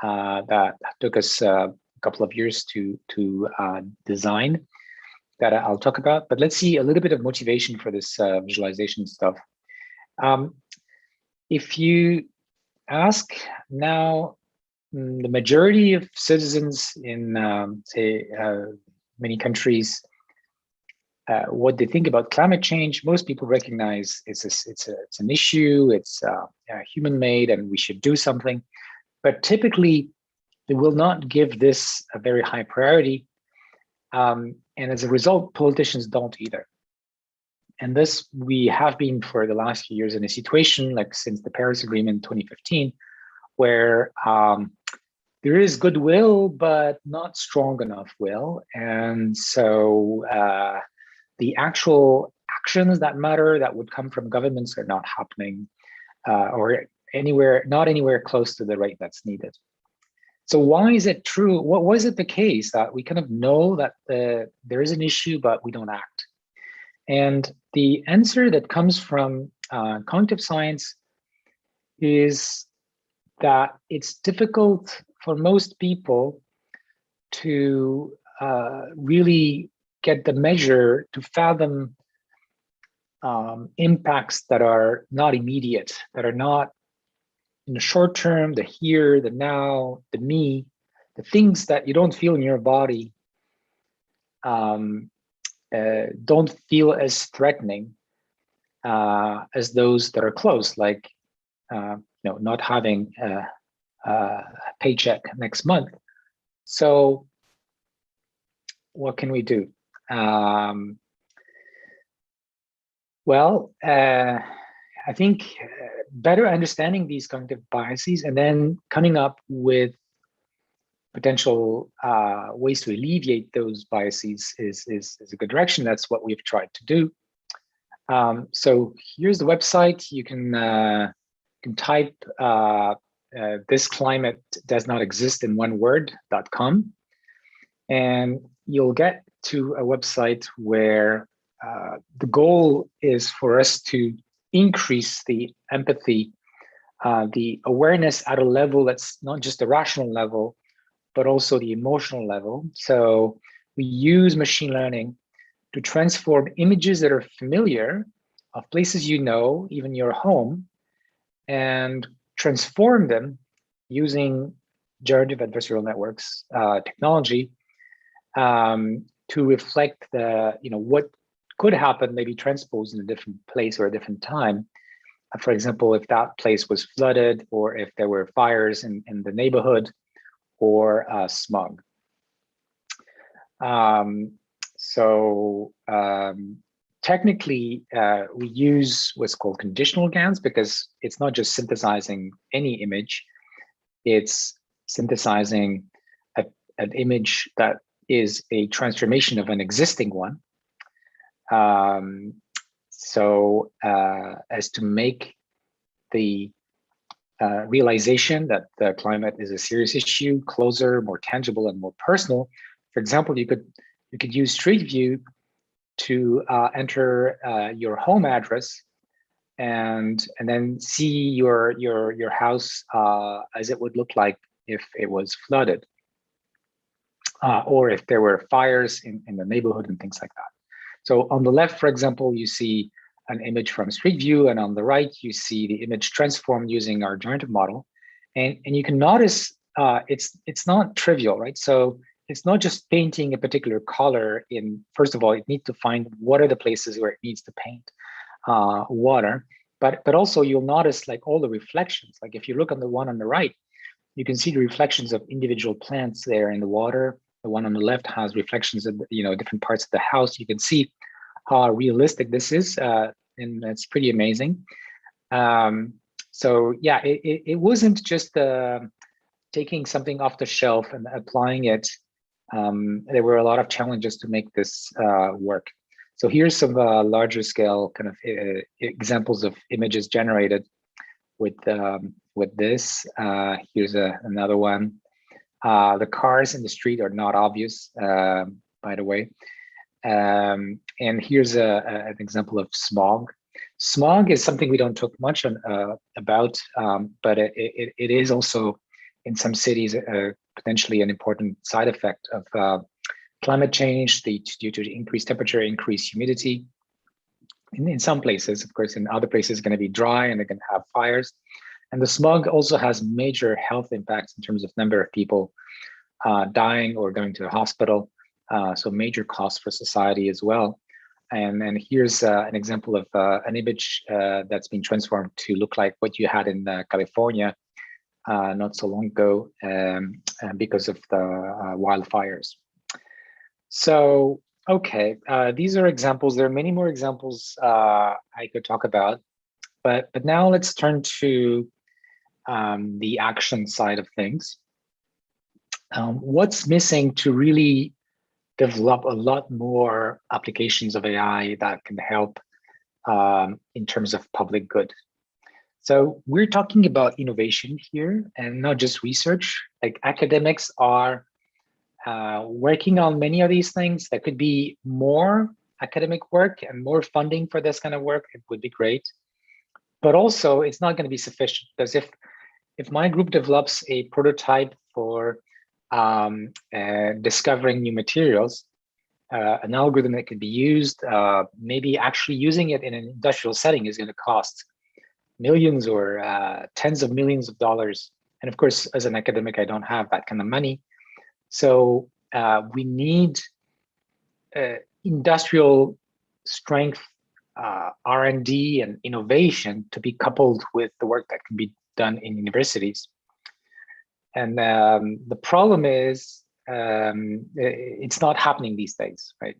S3: that took us a couple of years to design that I'll talk about. But let's see a little bit of motivation for this visualization stuff. If you ask now, the majority of citizens in, say, many countries, what they think about climate change, most people recognize it's an issue, it's human-made, and we should do something. But typically, they will not give this a very high priority. And as a result, politicians don't either. And this, we have been for the last few years in a situation, like since the Paris Agreement in 2015, where there is goodwill, but not strong enough will. And so the actual actions that matter that would come from governments are not happening or not anywhere close to the rate that's needed. So why is it true? What was it the case that we kind of know that there is an issue, but we don't act? And the answer that comes from cognitive science is that it's difficult for most people to really get the measure to fathom impacts that are not immediate, that are not in the short term, the here, the now, the me, the things that you don't feel in your body don't feel as threatening as those that are close, like not having a paycheck next month. So what can we do? Well, I think better understanding these cognitive biases and then coming up with potential ways to alleviate those biases is a good direction. That's what we've tried to do. So here's the website. You can type this climate does not exist in one word.com, and you'll get to a website where the goal is for us to increase the empathy, the awareness at a level that's not just a rational level, but also the emotional level. So we use machine learning to transform images that are familiar of places you know, even your home, and transform them using generative adversarial networks technology to reflect the what could happen, maybe transposed in a different place or a different time. For example, if that place was flooded, or if there were fires in the neighborhood, or smog. Technically, we use what's called conditional GANs because it's not just synthesizing any image, it's synthesizing an image that is a transformation of an existing one. As to make the realization that the climate is a serious issue closer, more tangible, and more personal. For example, you could use Street View to enter your home address and then see your house as it would look like if it was flooded, or if there were fires in the neighborhood and things like that. So on the left, for example, you see an image from Street View, and on the right, you see the image transformed using our generative model. And you can notice it's not trivial, right? So it's not just painting a particular color in, first of all, it needs to find what are the places where it needs to paint water, but also you'll notice like all the reflections. Like if you look on the one on the right, you can see the reflections of individual plants there in the water. The one on the left has reflections of different parts of the house. You can see how realistic this is, and that's pretty amazing. So yeah, it wasn't just taking something off the shelf and applying it. There were a lot of challenges to make this work. So here's some larger scale kind of examples of images generated with this. Here's another one. The cars in the street are not obvious, by the way. And here's an example of smog. Smog is something we don't talk much about, but it is also in some cities potentially an important side effect of climate change due to increased temperature, increased humidity. In some places, of course, in other places, it's going to be dry and they're going to have fires. And the smog also has major health impacts in terms of number of people dying or going to the hospital. So major costs for society as well. And here's an example of an image that's been transformed to look like what you had in California not so long ago because of the wildfires. So, okay, these are examples. There are many more examples I could talk about, but now let's turn to the action side of things. What's missing to really develop a lot more applications of AI that can help in terms of public good? So we're talking about innovation here and not just research. Like academics are working on many of these things. There could be more academic work and more funding for this kind of work. It would be great, but also it's not going to be sufficient, because if my group develops a prototype for discovering new materials, an algorithm that could be used, maybe actually using it in an industrial setting is going to cost millions or tens of millions of dollars. And of course, as an academic, I don't have that kind of money. So we need industrial strength, R&D and innovation to be coupled with the work that can be done in universities. And the problem is it's not happening these days, right?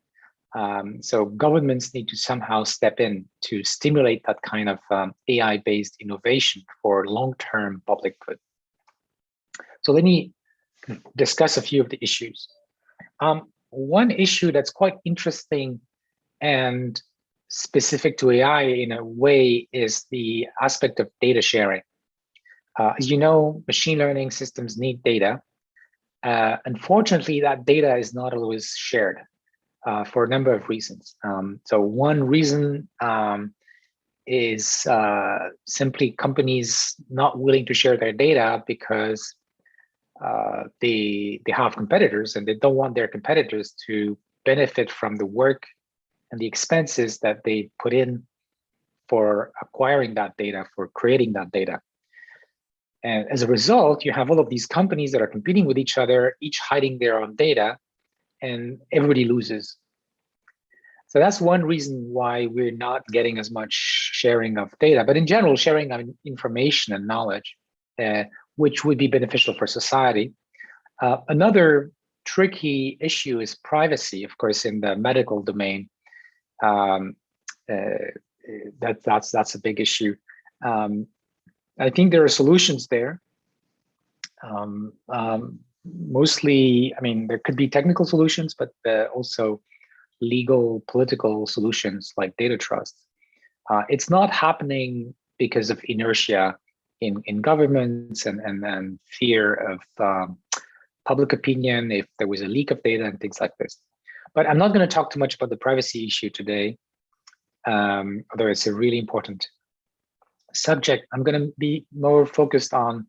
S3: So governments need to somehow step in to stimulate that kind of AI-based innovation for long-term public good. So let me discuss a few of the issues. One issue that's quite interesting and specific to AI in a way is the aspect of data sharing. As you know, machine learning systems need data. Unfortunately, that data is not always shared for a number of reasons. So one reason is simply companies not willing to share their data because they have competitors and they don't want their competitors to benefit from the work and the expenses that they put in for acquiring that data, for creating that data. And as a result, you have all of these companies that are competing with each other, each hiding their own data, and everybody loses. So that's one reason why we're not getting as much sharing of data, but in general, sharing of information and knowledge, which would be beneficial for society. Another tricky issue is privacy, of course, in the medical domain. That's a big issue. I think there are solutions there. Mostly, I mean, there could be technical solutions, but also legal, political solutions like data trust. It's not happening because of inertia in governments and fear of public opinion if there was a leak of data and things like this. But I'm not going to talk too much about the privacy issue today, although it's a really important subject. I'm going to be more focused on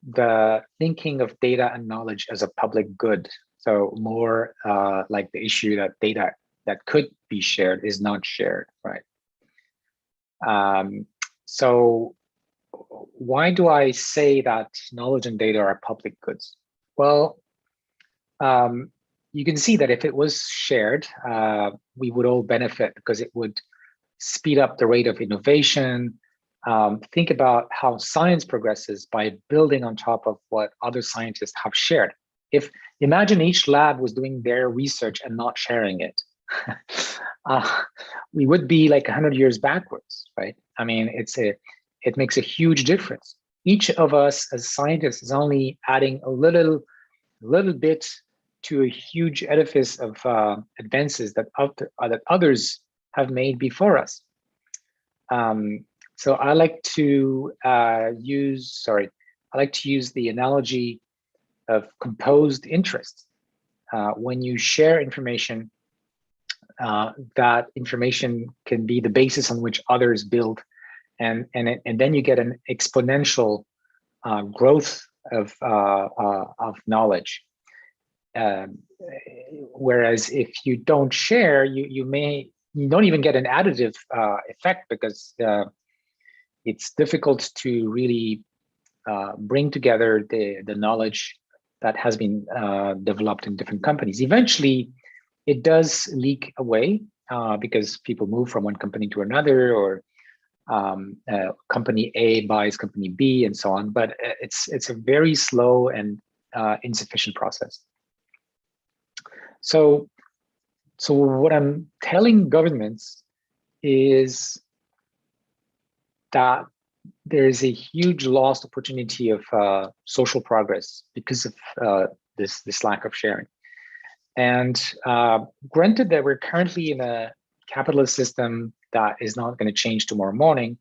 S3: the thinking of data and knowledge as a public good. So more like the issue that data that could be shared is not shared, right? So why do I say that knowledge and data are public goods? Well, you can see that if it was shared, we would all benefit because it would speed up the rate of innovation. Think about how science progresses by building on top of what other scientists have shared. If imagine each lab was doing their research and not sharing it, we would be like 100 years backwards, right? I mean, it makes a huge difference. Each of us as scientists is only adding a little bit to a huge edifice of advances that others have made before us. So I like to use the analogy of composed interest. When you share information, that information can be the basis on which others build, and then you get an exponential growth of knowledge. Whereas if you don't share, you don't even get an additive effect, because it's difficult to really bring together the knowledge that has been developed in different companies. Eventually, it does leak away because people move from one company to another, or company A buys company B, and so on. But it's a very slow and insufficient process. So what I'm telling governments is that there is a huge lost opportunity of social progress because of this lack of sharing. And granted that we're currently in a capitalist system that is not going to change tomorrow morning,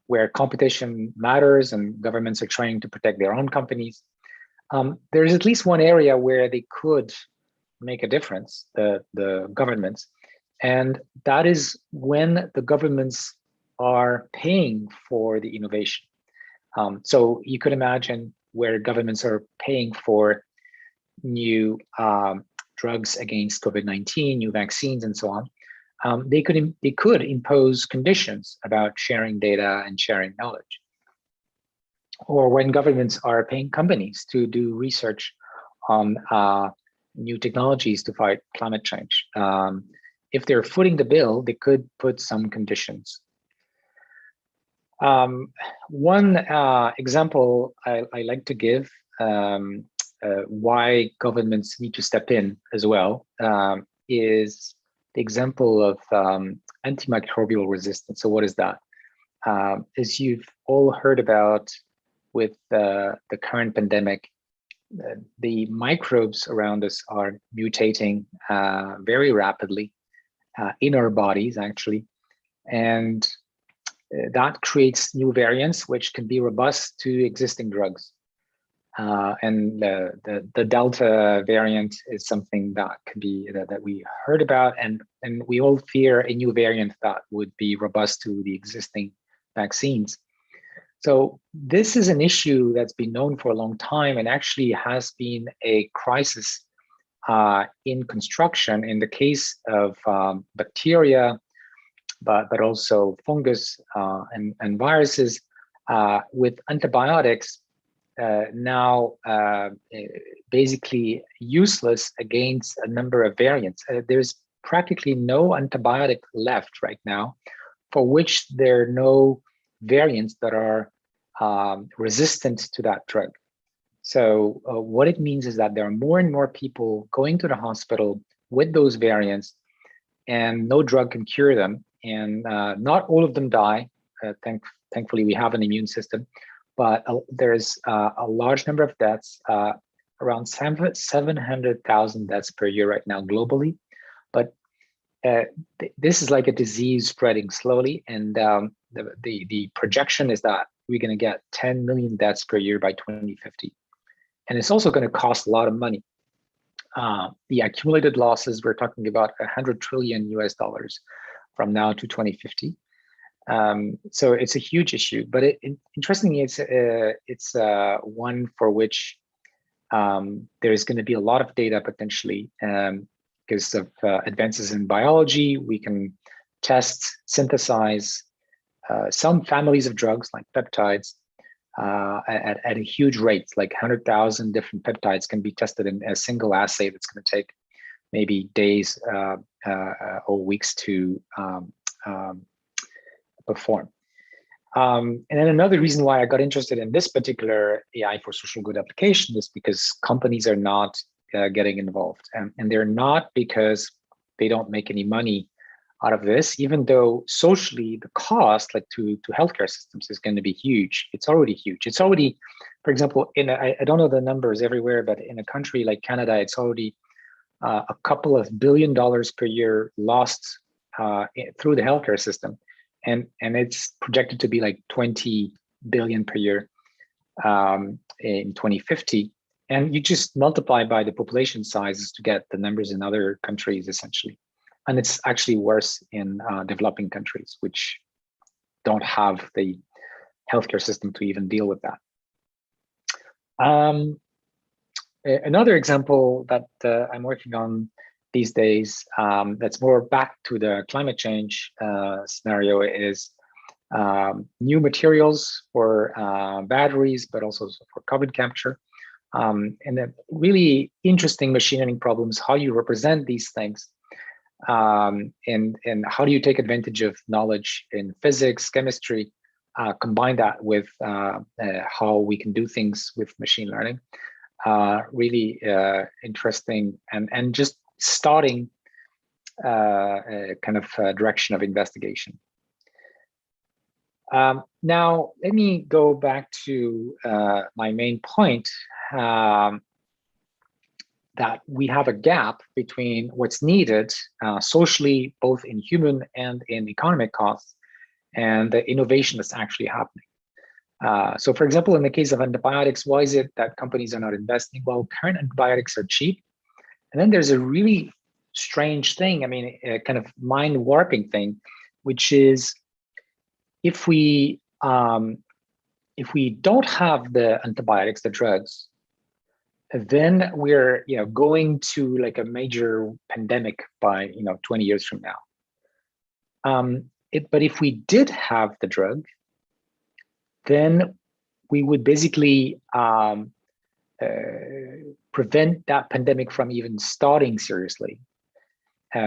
S3: where competition matters and governments are trying to protect their own companies, there's at least one area where they could make a difference, the governments, and that is when the governments are paying for the innovation. So you could imagine where governments are paying for new drugs against COVID-19, new vaccines, and so on. They could impose conditions about sharing data and sharing knowledge. Or when governments are paying companies to do research on new technologies to fight climate change. If they're footing the bill, they could put some conditions. One example I like to give why governments need to step in as well is the example of antimicrobial resistance. So what is that? As you've all heard about with the current pandemic, the microbes around us are mutating very rapidly in our bodies, actually. And that creates new variants which can be robust to existing drugs. And the Delta variant is something that could be that we heard about, and we all fear a new variant that would be robust to the existing vaccines. So this is an issue that's been known for a long time, and actually has been a crisis in construction in the case of bacteria, but also fungus and viruses with antibiotics now basically useless against a number of variants. There's practically no antibiotic left right now for which there are no variants that are resistant to that drug. So what it means is that there are more and more people going to the hospital with those variants, and no drug can cure them. And not all of them die. Thankfully, we have an immune system, but there's a large number of deaths, around 700,000 deaths per year right now globally. But this is like a disease spreading slowly, and the projection is that we're going to get 10 million deaths per year by 2050. And it's also going to cost a lot of money. The accumulated losses, we're talking about $100 trillion from now to 2050. So it's a huge issue, but interestingly, it's one for which there's going to be a lot of data potentially because of advances in biology. We can test, synthesize some families of drugs like peptides at a huge rate, like 100,000 different peptides can be tested in a single assay that's going to take maybe days or weeks to perform. And then another reason why I got interested in this particular AI for social good application is because companies are not getting involved. And they're not because they don't make any money out of this, even though socially the cost, like to healthcare systems, is going to be huge. It's already huge. It's already, for example, I don't know the numbers everywhere, but in a country like Canada, it's already a couple of $1 billion per year lost through the healthcare system, and it's projected to be like 20 billion per year in 2050. And you just multiply by the population sizes to get the numbers in other countries, essentially. And it's actually worse in developing countries, which don't have the healthcare system to even deal with that. Another example that I'm working on these days that's more back to the climate change scenario is new materials for batteries, but also for carbon capture. And the really interesting machine learning problems, how you represent these things, and how do you take advantage of knowledge in physics, chemistry, combine that with how we can do things with machine learning. Really interesting and just starting a kind of direction of investigation. Now, let me go back to my main point, that we have a gap between what's needed socially, both in human and in economic costs, and the innovation that's actually happening. So for example, in the case of antibiotics, why is it that companies are not investing? Well, current antibiotics are cheap. And then there's a really strange thing, I mean, a kind of mind warping thing, which is if we don't have the antibiotics, the drugs, then we're going to like a major pandemic by 20 years from now. But if we did have the drug, then we would basically prevent that pandemic from even starting seriously.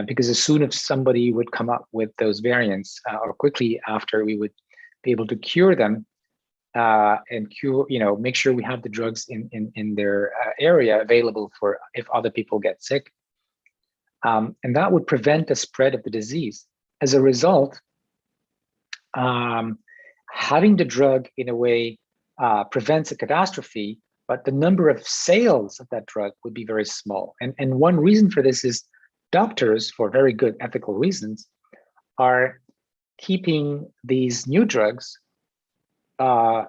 S3: Because as soon as somebody would come up with those variants, or quickly after, we would be able to cure them and make sure we have the drugs in their area available for if other people get sick. And that would prevent the spread of the disease. As a result, having the drug in a way prevents a catastrophe, but the number of sales of that drug would be very small. And one reason for this is doctors, for very good ethical reasons, are keeping these new drugs as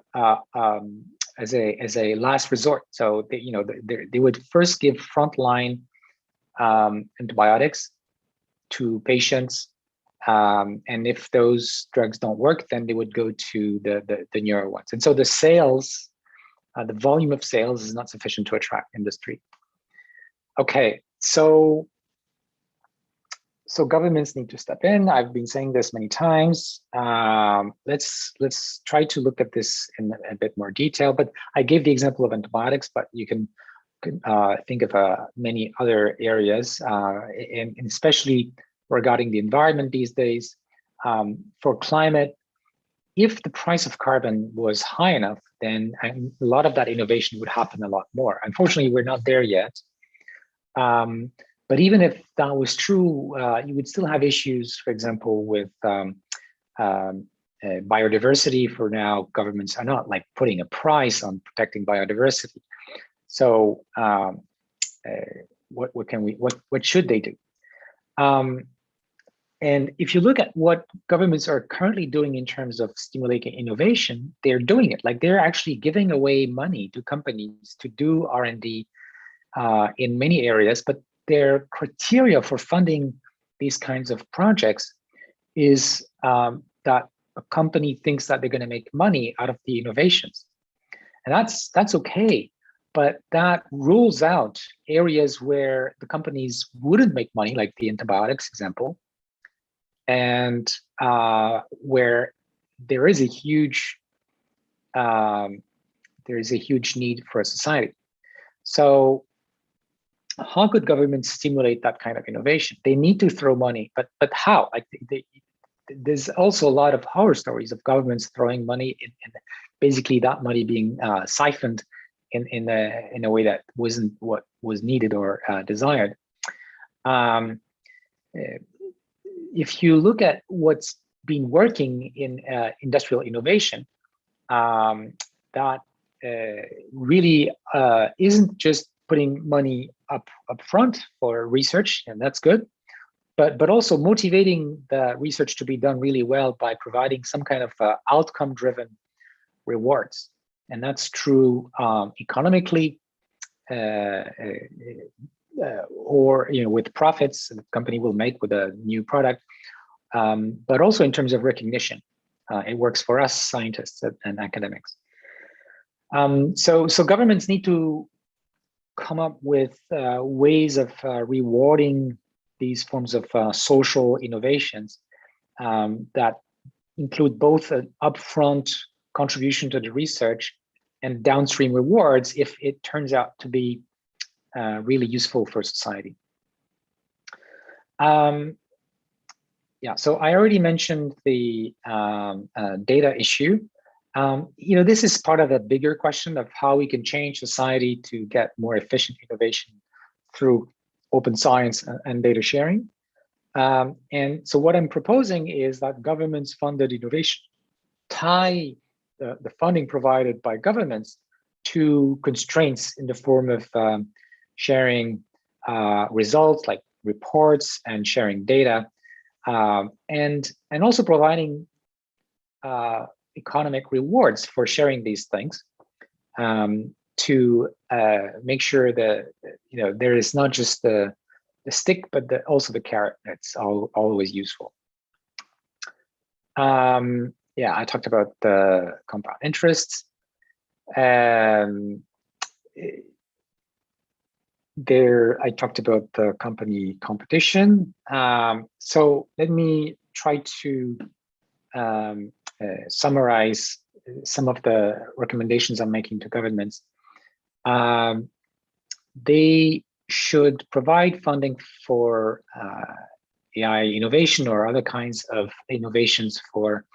S3: a last resort. So they would first give frontline antibiotics to patients, and if those drugs don't work, then they would go to the newer ones. And so the sales, the volume of sales is not sufficient to attract industry. Okay, so governments need to step in. I've been saying this many times. Let's try to look at this in a bit more detail. But I gave the example of antibiotics, but you can think of many other areas, and especially regarding the environment these days. For climate, if the price of carbon was high enough, then a lot of that innovation would happen a lot more. Unfortunately, we're not there yet. But even if that was true, you would still have issues, for example, with biodiversity. For now, governments are not like putting a price on protecting biodiversity. So what should they do? And if you look at what governments are currently doing in terms of stimulating innovation, they're doing it. Like they're actually giving away money to companies to do R&D in many areas, but their criteria for funding these kinds of projects is that a company thinks that they're going to make money out of the innovations. And that's okay, but that rules out areas where the companies wouldn't make money, like the antibiotics example, and where there is a huge need for a society. So how could governments stimulate that kind of innovation? They need to throw money, but how? Like there's also a lot of horror stories of governments throwing money and basically that money being siphoned in a way that wasn't what was needed or desired. If you look at what's been working in industrial innovation, that really isn't just putting money upfront for research, and that's good. But also motivating the research to be done really well by providing some kind of outcome-driven rewards, and that's true economically, or with profits the company will make with a new product, but also in terms of recognition. It works for us scientists and academics. So governments need to come up with ways of rewarding these forms of social innovations that include both an upfront contribution to the research and downstream rewards if it turns out to be really useful for society. Yeah, so I already mentioned the data issue. This is part of a bigger question of how we can change society to get more efficient innovation through open science and data sharing. And so what I'm proposing is that governments funded innovation tie the funding provided by governments to constraints in the form of sharing results like reports and sharing data, and also providing economic rewards for sharing these things, to make sure that there is not just the stick, but also the carrot that's always useful. Yeah, I talked about the compound interests. There, I talked about the company competition. So let me try to summarize some of the recommendations I'm making to governments. They should provide funding for AI innovation or other kinds of innovations for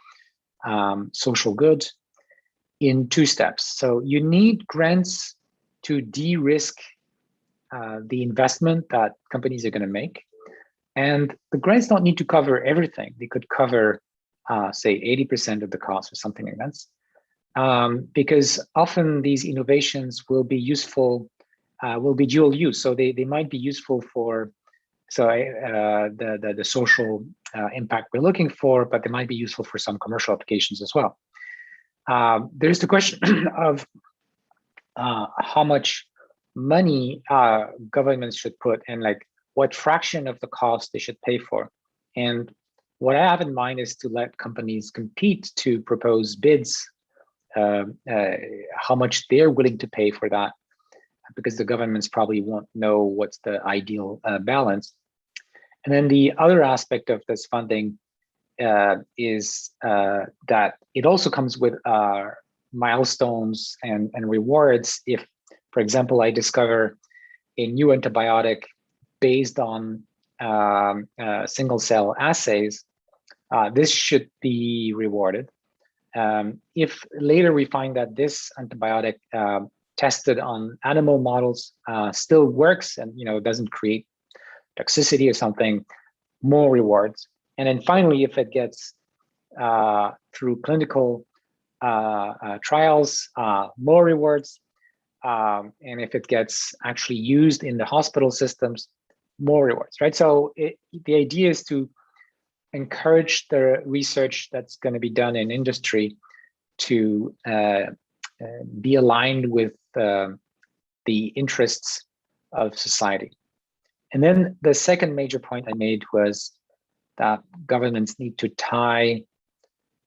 S3: social good in 2 steps. So you need grants to de-risk the investment that companies are going to make. And the grants don't need to cover everything. They could cover, say, 80% of the cost or something like that. Because often these innovations will be useful, will be dual use. So they might be useful for the social impact we're looking for, but they might be useful for some commercial applications as well. There's the question of how much money governments should put and what fraction of the cost they should pay for. And what I have in mind is to let companies compete to propose bids, how much they're willing to pay for that, because the governments probably won't know what's the ideal balance. And then the other aspect of this funding is that it also comes with milestones and rewards. If, for example, I discover a new antibiotic based on single cell assays, this should be rewarded. If later we find that this antibiotic tested on animal models still works and doesn't create toxicity or something, more rewards. And then finally, if it gets through clinical trials, more rewards. And if it gets actually used in the hospital systems, more rewards, right? So the idea is to encourage the research that's going to be done in industry to be aligned with the interests of society. And then the second major point I made was that governments need to tie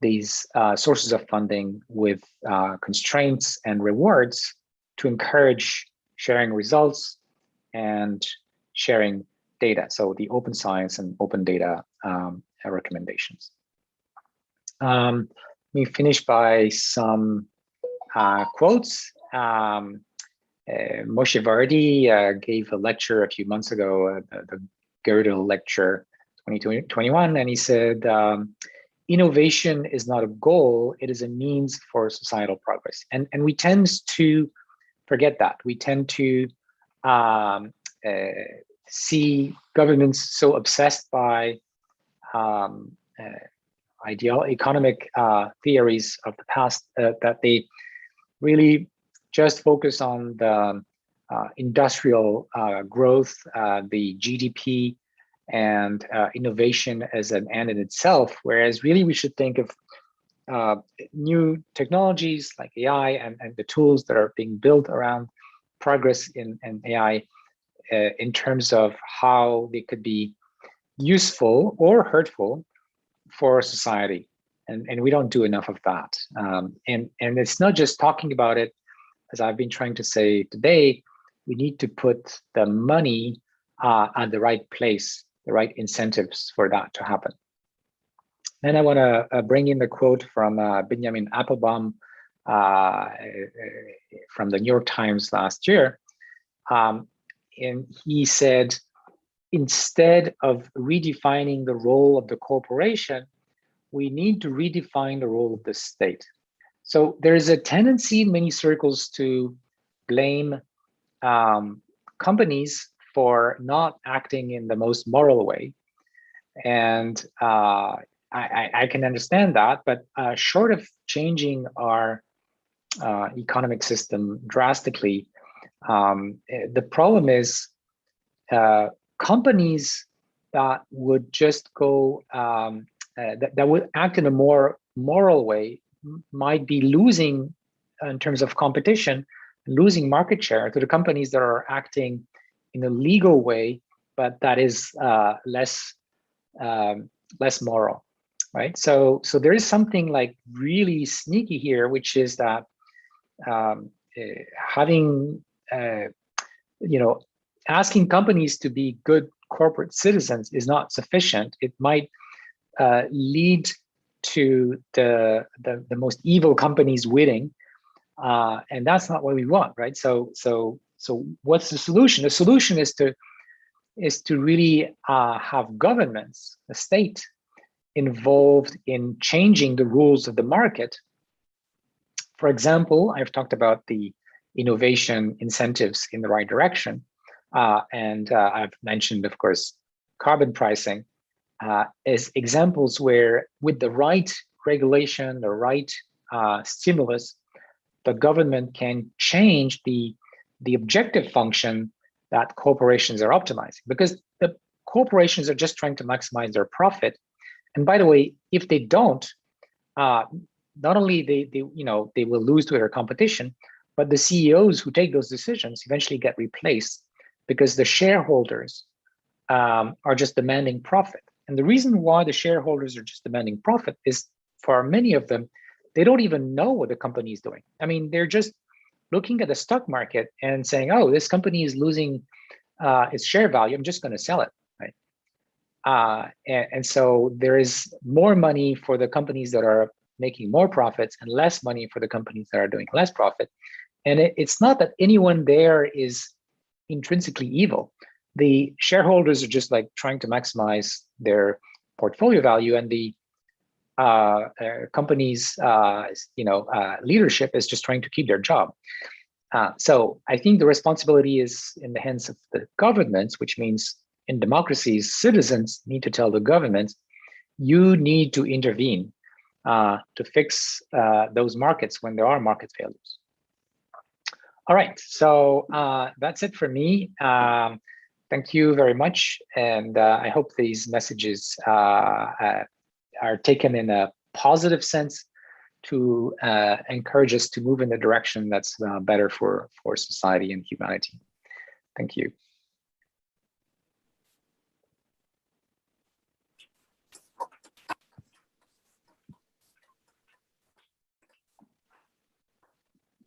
S3: these sources of funding with constraints and rewards to encourage sharing results and sharing data. So the open science and open data recommendations. Let me finish by some quotes. Moshe Vardi gave a lecture a few months ago, the Gödel lecture 2021, and he said, innovation is not a goal, it is a means for societal progress. And we tend to forget that. We tend to see governments so obsessed by economic theories of the past that they really just focus on the industrial growth, the GDP, and innovation as an end in itself, whereas really we should think of new technologies like AI and the tools that are being built around progress in AI in terms of how they could be useful or hurtful for society. And we don't do enough of that. And it's not just talking about it, as I've been trying to say today, we need to put the money at the right place, the right incentives for that to happen. Then I want to bring in the quote from Benjamin Applebaum from the New York Times last year. And he said, instead of redefining the role of the corporation, we need to redefine the role of the state. So there is a tendency in many circles to blame companies for not acting in the most moral way. And I can understand that, but short of changing our economic system drastically, the problem is companies that would just go, that would act in a more moral way might be losing in terms of competition, losing market share to the companies that are acting in a legal way, but that is less moral, right? So there is something like really sneaky here, which is that having, asking companies to be good corporate citizens is not sufficient. It might lead to the most evil companies winning, and that's not what we want, right? So what's the solution? The solution is to really have governments, the state, involved in changing the rules of the market. For example, I've talked about the innovation incentives in the right direction, and I've mentioned, of course, carbon pricing as examples where, with the right regulation, the right stimulus, the government can change the objective function that corporations are optimizing, because the corporations are just trying to maximize their profit. And by the way, if they don't, not only they will lose to their competition, but the CEOs who take those decisions eventually get replaced because the shareholders are just demanding profit. And the reason why the shareholders are just demanding profit is, for many of them, they don't even know what the company is doing. I mean, they're just looking at the stock market and saying, oh, this company is losing its share value, I'm just going to sell it, right? And so there is more money for the companies that are making more profits and less money for the companies that are doing less profit. And it's not that anyone there is intrinsically evil. The shareholders are just like trying to maximize their portfolio value, and the company's leadership is just trying to keep their job. So I think the responsibility is in the hands of the governments, which means in democracies, citizens need to tell the government, you need to intervene to fix those markets when there are market failures. All right, so that's it for me. Thank you very much. And I hope these messages are taken in a positive sense to encourage us to move in the direction that's better for society and humanity. Thank you.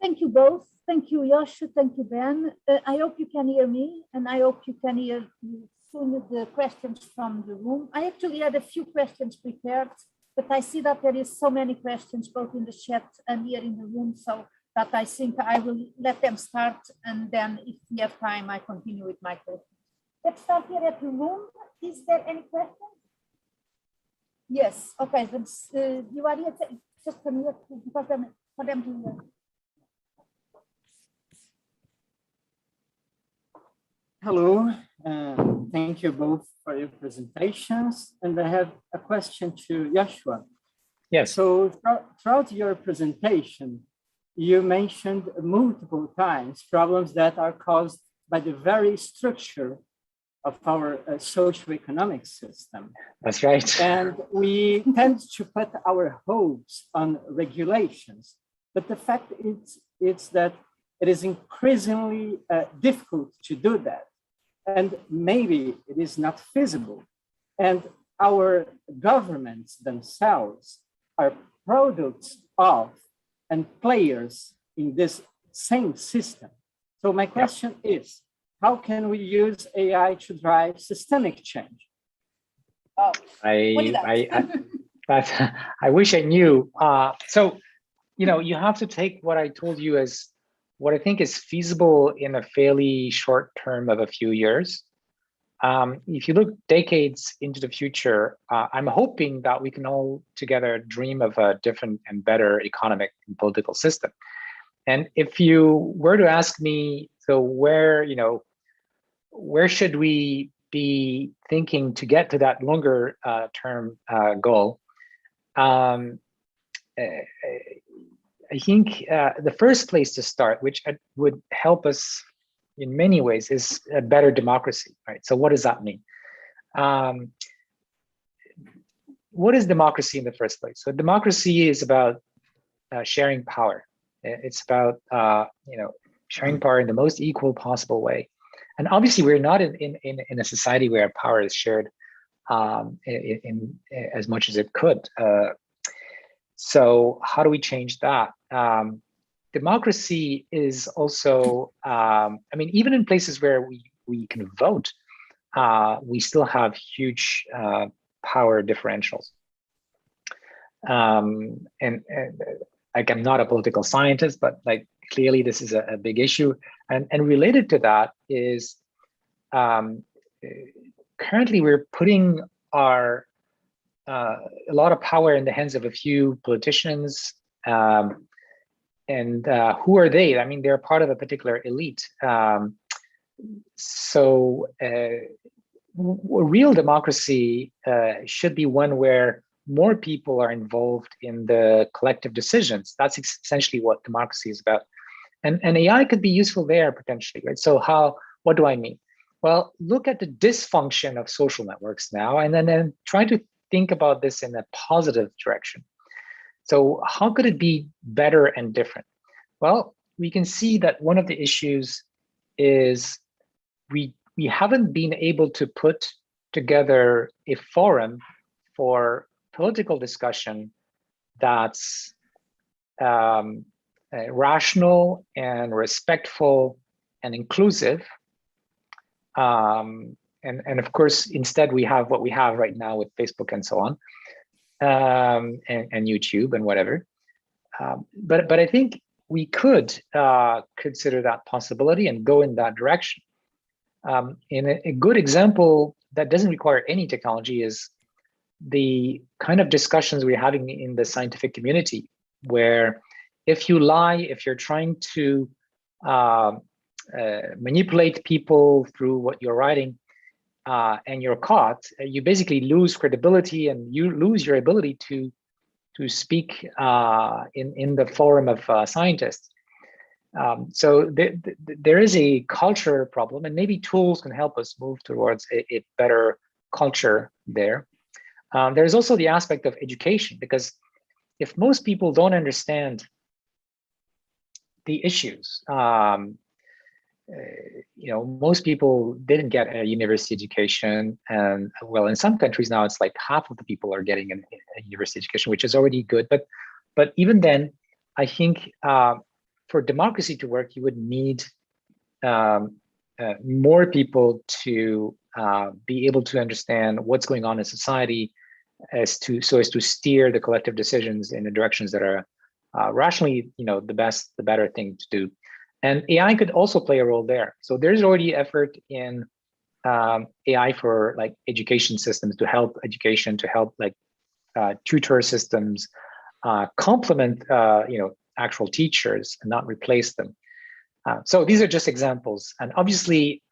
S2: Thank you both. Thank you, Yoshua. Thank you, Ben. I hope you can hear me, and I hope you can hear soon the questions from the room. I actually had a few questions prepared, but I see that there is so many questions both in the chat and here in the room, so that I think I will let them start, and then if we have time, I continue with my questions. Let's start here at the room. Is there any questions? Yes. Okay. Then you are here just for me for them to hear.
S4: Hello, thank you both for your presentations. And I have a question to Yoshua.
S3: Yes.
S4: So throughout your presentation, you mentioned multiple times problems that are caused by the very structure of our socioeconomic system.
S3: That's right.
S4: And we tend to put our hopes on regulations. But the fact is that it is increasingly difficult to do that. And maybe it is not feasible. And our governments themselves are products of and players in this same system. So my question is, how can we use AI to drive systemic change?
S2: Oh,
S3: I wish I knew. So, you have to take what I told you as what I think is feasible in a fairly short term of a few years. If you look decades into the future, I'm hoping that we can all together dream of a different and better economic and political system. And if you were to ask me, so where should we be thinking to get to that longer term goal? I think the first place to start, which would help us in many ways, is a better democracy, right? So what does that mean? What is democracy in the first place? So democracy is about sharing power. It's about sharing power in the most equal possible way. And obviously, we're not in a society where power is shared in as much as it could. So how do we change that? Democracy is also, even in places where we can vote, we still have huge power differentials. And like, I'm not a political scientist, but like clearly this is a big issue. And related to that is currently we're putting a lot of power in the hands of a few politicians. And who are they? I mean, they're part of a particular elite. So real democracy should be one where more people are involved in the collective decisions. That's essentially what democracy is about. And AI could be useful there potentially, right? So what do I mean? Well, look at the dysfunction of social networks now, and then try to think about this in a positive direction. So how could it be better and different? Well, we can see that one of the issues is we haven't been able to put together a forum for political discussion that's rational and respectful and inclusive. And of course, instead we have what we have right now with Facebook and so on, and YouTube and whatever. But I think we could consider that possibility and go in that direction. In a good example that doesn't require any technology is the kind of discussions we're having in the scientific community, where if you lie, if you're trying to manipulate people through what you're writing, and you're caught, you basically lose credibility and you lose your ability to speak in the forum of scientists. So there is a culture problem, and maybe tools can help us move towards a better culture there. There's also the aspect of education, because if most people don't understand the issues, most people didn't get a university education, and well, in some countries now it's like half of the people are getting a university education, which is already good. But even then, I think for democracy to work, you would need more people to be able to understand what's going on in society, so as to steer the collective decisions in the directions that are rationally, the better thing to do. And AI could also play a role there. So there's already effort in AI for like education systems to help education, to help like tutor systems complement actual teachers and not replace them. So these are just examples. And obviously,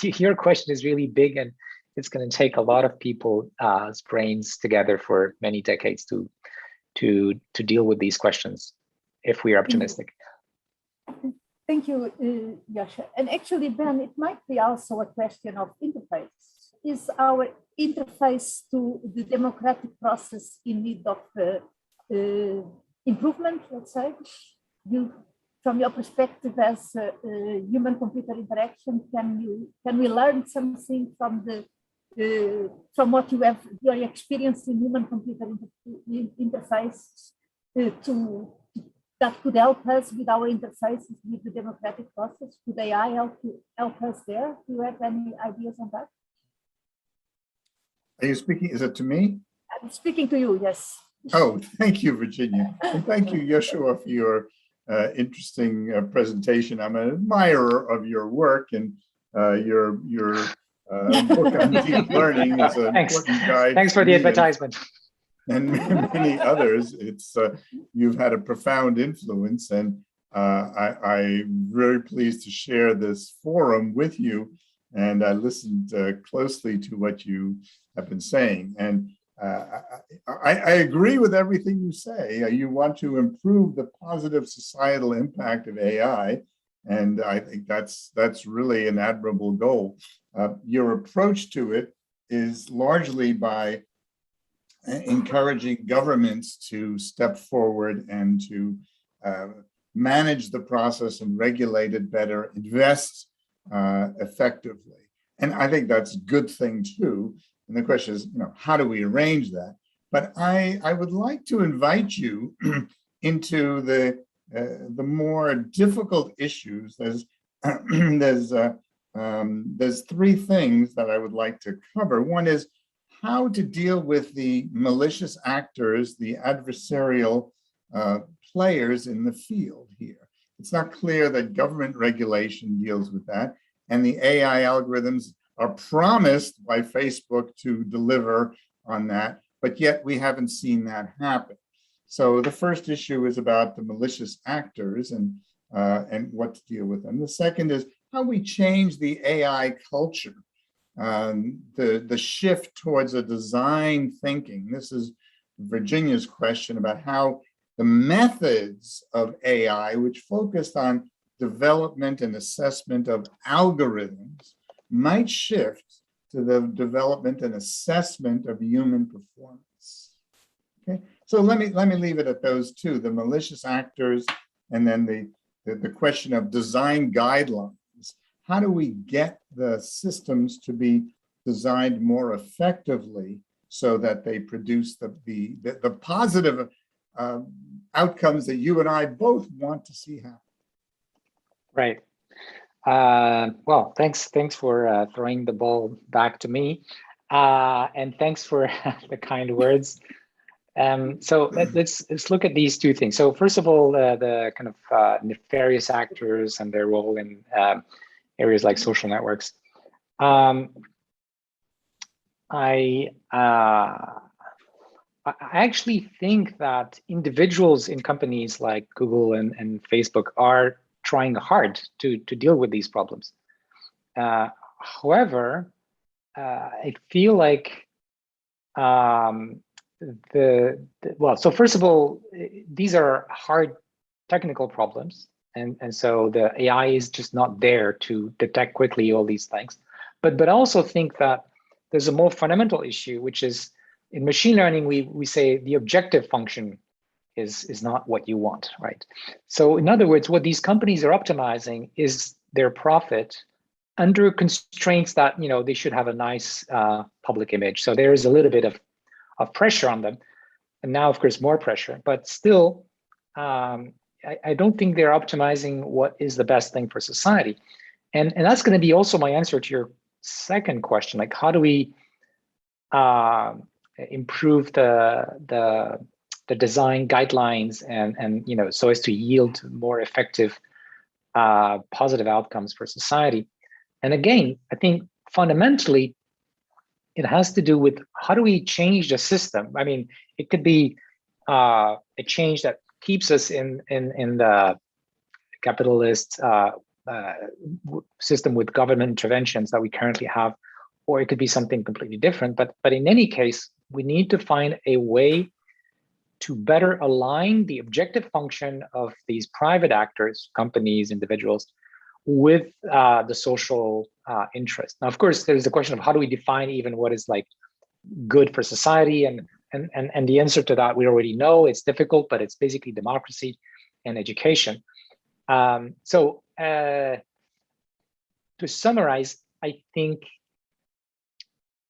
S3: your question is really big, and it's going to take a lot of people's brains together for many decades to deal with these questions if we are optimistic.
S2: Thank you, Yoshua. And actually, Ben, it might be also a question of interface. Is our interface to the democratic process in need of improvement, let's say? From your perspective as human-computer interaction, can we learn something from from what you have, your experience in human-computer interface that could help us with our interfaces with the democratic process? Could AI help us there? Do you have any ideas on that?
S1: Are you speaking, is it to me?
S2: I'm speaking to you, yes.
S1: Oh, thank you, Virginia. And thank you, Yoshua, for your interesting presentation. I'm an admirer of your work, and your book on deep learning is an important guide.
S3: Thanks for the advertisement.
S1: And many others. It's you've had a profound influence, and I'm very pleased to share this forum with you. And I listened closely to what you have been saying, and I agree with everything you say. You want to improve the positive societal impact of AI, and I think that's really an admirable goal. Your approach to it is largely by encouraging governments to step forward and to manage the process and regulate it better, invest effectively. And I think that's a good thing too. And the question is, how do we arrange that? But I would like to invite you into the more difficult issues. There's three things that I would like to cover. One is how to deal with the malicious actors, the adversarial players in the field here. It's not clear that government regulation deals with that, and the AI algorithms are promised by Facebook to deliver on that, but yet we haven't seen that happen. So the first issue is about the malicious actors and what to deal with them. The second is how we change the AI culture, the shift towards a design thinking. This is Virginia's question about how the methods of AI, which focused on development and assessment of algorithms, might shift to the development and assessment of human performance. Okay, so let me leave it at those two: the malicious actors, and then the question of design guidelines. How do we get the systems to be designed more effectively so that they produce the positive outcomes that you and I both want to see happen?
S3: Right. Well, thanks for throwing the ball back to me, and thanks for the kind words. So let's look at these two things. So first of all, the kind of nefarious actors and their role in areas like social networks. I actually think that individuals in companies like Google and Facebook are trying hard to deal with these problems. However, I feel like so first of all, these are hard technical problems, and so the AI is just not there to detect quickly all these things. But I also think that there's a more fundamental issue, which is in machine learning, we say the objective function is not what you want, right? So in other words, what these companies are optimizing is their profit under constraints that they should have a nice public image. So there is a little bit of pressure on them, and now of course more pressure. But still, I don't think they're optimizing what is the best thing for society, and that's going to be also my answer to your second question, like how do we improve the design guidelines and so as to yield more effective positive outcomes for society. And again, I think fundamentally it has to do with how do we change the system. I mean, it could be a change that keeps us in the capitalist system with government interventions that we currently have, or it could be something completely different. But in any case, we need to find a way to better align the objective function of these private actors, companies, individuals, with the social interest. Now, of course, there's the question of how do we define even what is like good for society, and the answer to that we already know. It's difficult, but it's basically democracy and education. So to summarize, I think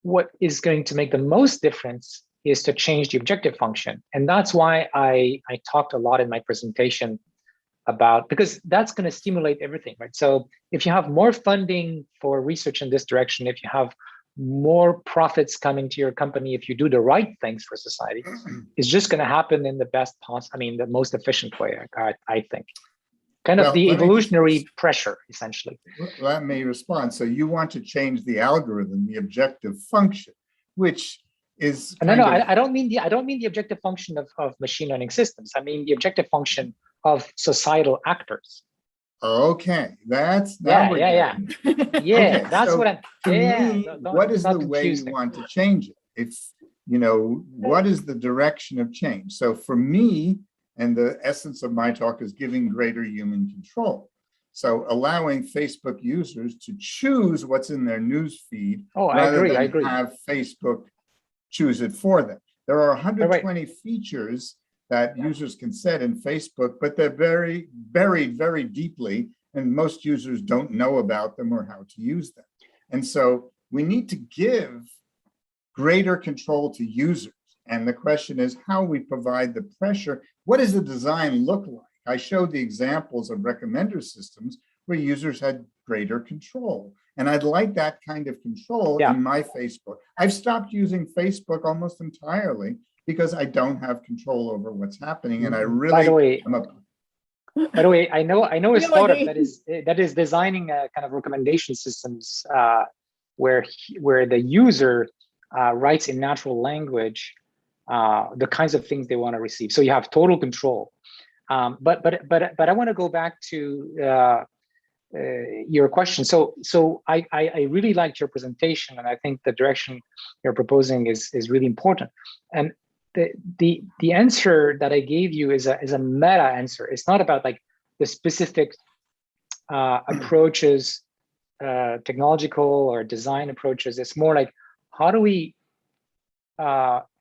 S3: what is going to make the most difference is to change the objective function. And that's why I talked a lot in my presentation about, because that's going to stimulate everything, right? So if you have more funding for research in this direction, if you have more profits coming to your company, if you do the right things for society, it's just going to happen in the best possible, I mean, the most efficient way, I think. Kind of the evolutionary pressure, essentially.
S1: Let me respond. So you want to change the algorithm, the objective function, which is
S3: I don't mean the objective function of machine learning systems. I mean the objective function of societal actors.
S1: Okay, that's
S3: yeah.
S1: Okay,
S3: that's
S1: so
S3: what I'm.
S1: To me, what is the way
S3: confusing.
S1: you want to change it? It's, you know, what is the direction of change? So for me, and the essence of my talk is giving greater human control. So allowing Facebook users to choose what's in their news feed rather than have Facebook choose it for them. There are 120 features that users can set in Facebook, but they're buried very deeply, and most users don't know about them or how to use them. And so we need to give greater control to users. And the question is how we provide the pressure. What does the design look like? I showed the examples of recommender systems where users had greater control. And I'd like that kind of control in my Facebook. I've stopped using Facebook almost entirely because I don't have control over what's happening. And I really,
S3: by the way, I know a startup that is designing a kind of recommendation systems where the user writes in natural language the kinds of things they want to receive. So you have total control. But I want to go back to your question. So I really liked your presentation, and I think the direction you're proposing is really important. And the answer that I gave you is a meta answer. It's not about like the specific approaches, technological or design approaches. It's more like, how do we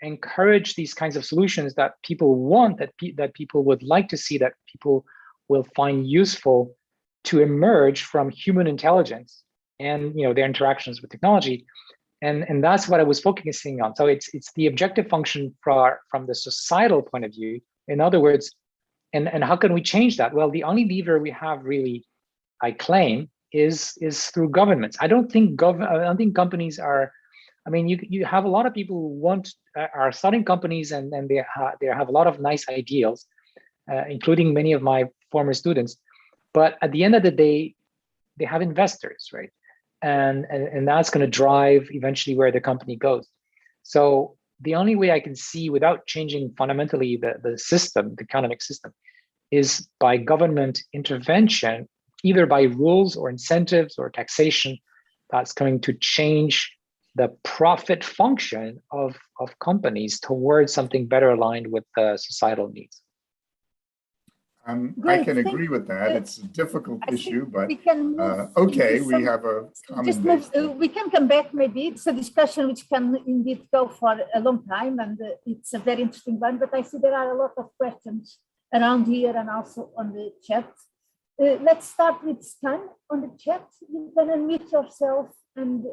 S3: encourage these kinds of solutions that people want, that people would like to see, that people will find useful, to emerge from human intelligence and their interactions with technology. And that's what I was focusing on. So it's the objective function from the societal point of view. In other words, and how can we change that? Well, the only lever we have, really, I claim, is through governments. I don't think companies are. I mean, you have a lot of people who are starting companies, and they have a lot of nice ideals, including many of my former students. But at the end of the day, they have investors, right? And that's going to drive eventually where the company goes. So the only way I can see, without changing fundamentally the system, the economic system, is by government intervention, either by rules or incentives or taxation, that's going to change the profit function of companies towards something better aligned with the societal needs.
S1: I can agree with that. It's a difficult issue, but okay, we have a common base.
S2: We can come back, maybe. It's a discussion which can indeed go for a long time, and it's a very interesting one, but I see there are a lot of questions around here and also on the chat. Let's start with Stan on the chat. You can unmute yourself and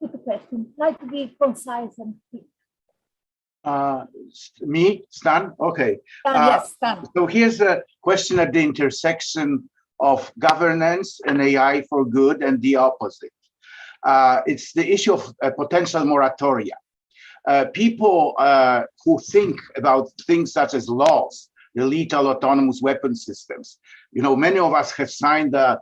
S2: put a question. Try to be concise and quick.
S5: Me, Stan? Okay.
S2: Yes, Stan.
S5: So here's a question at the intersection of governance and AI for good and the opposite. It's the issue of potential moratoria. People who think about things such as laws, the lethal autonomous weapon systems. Many of us have signed a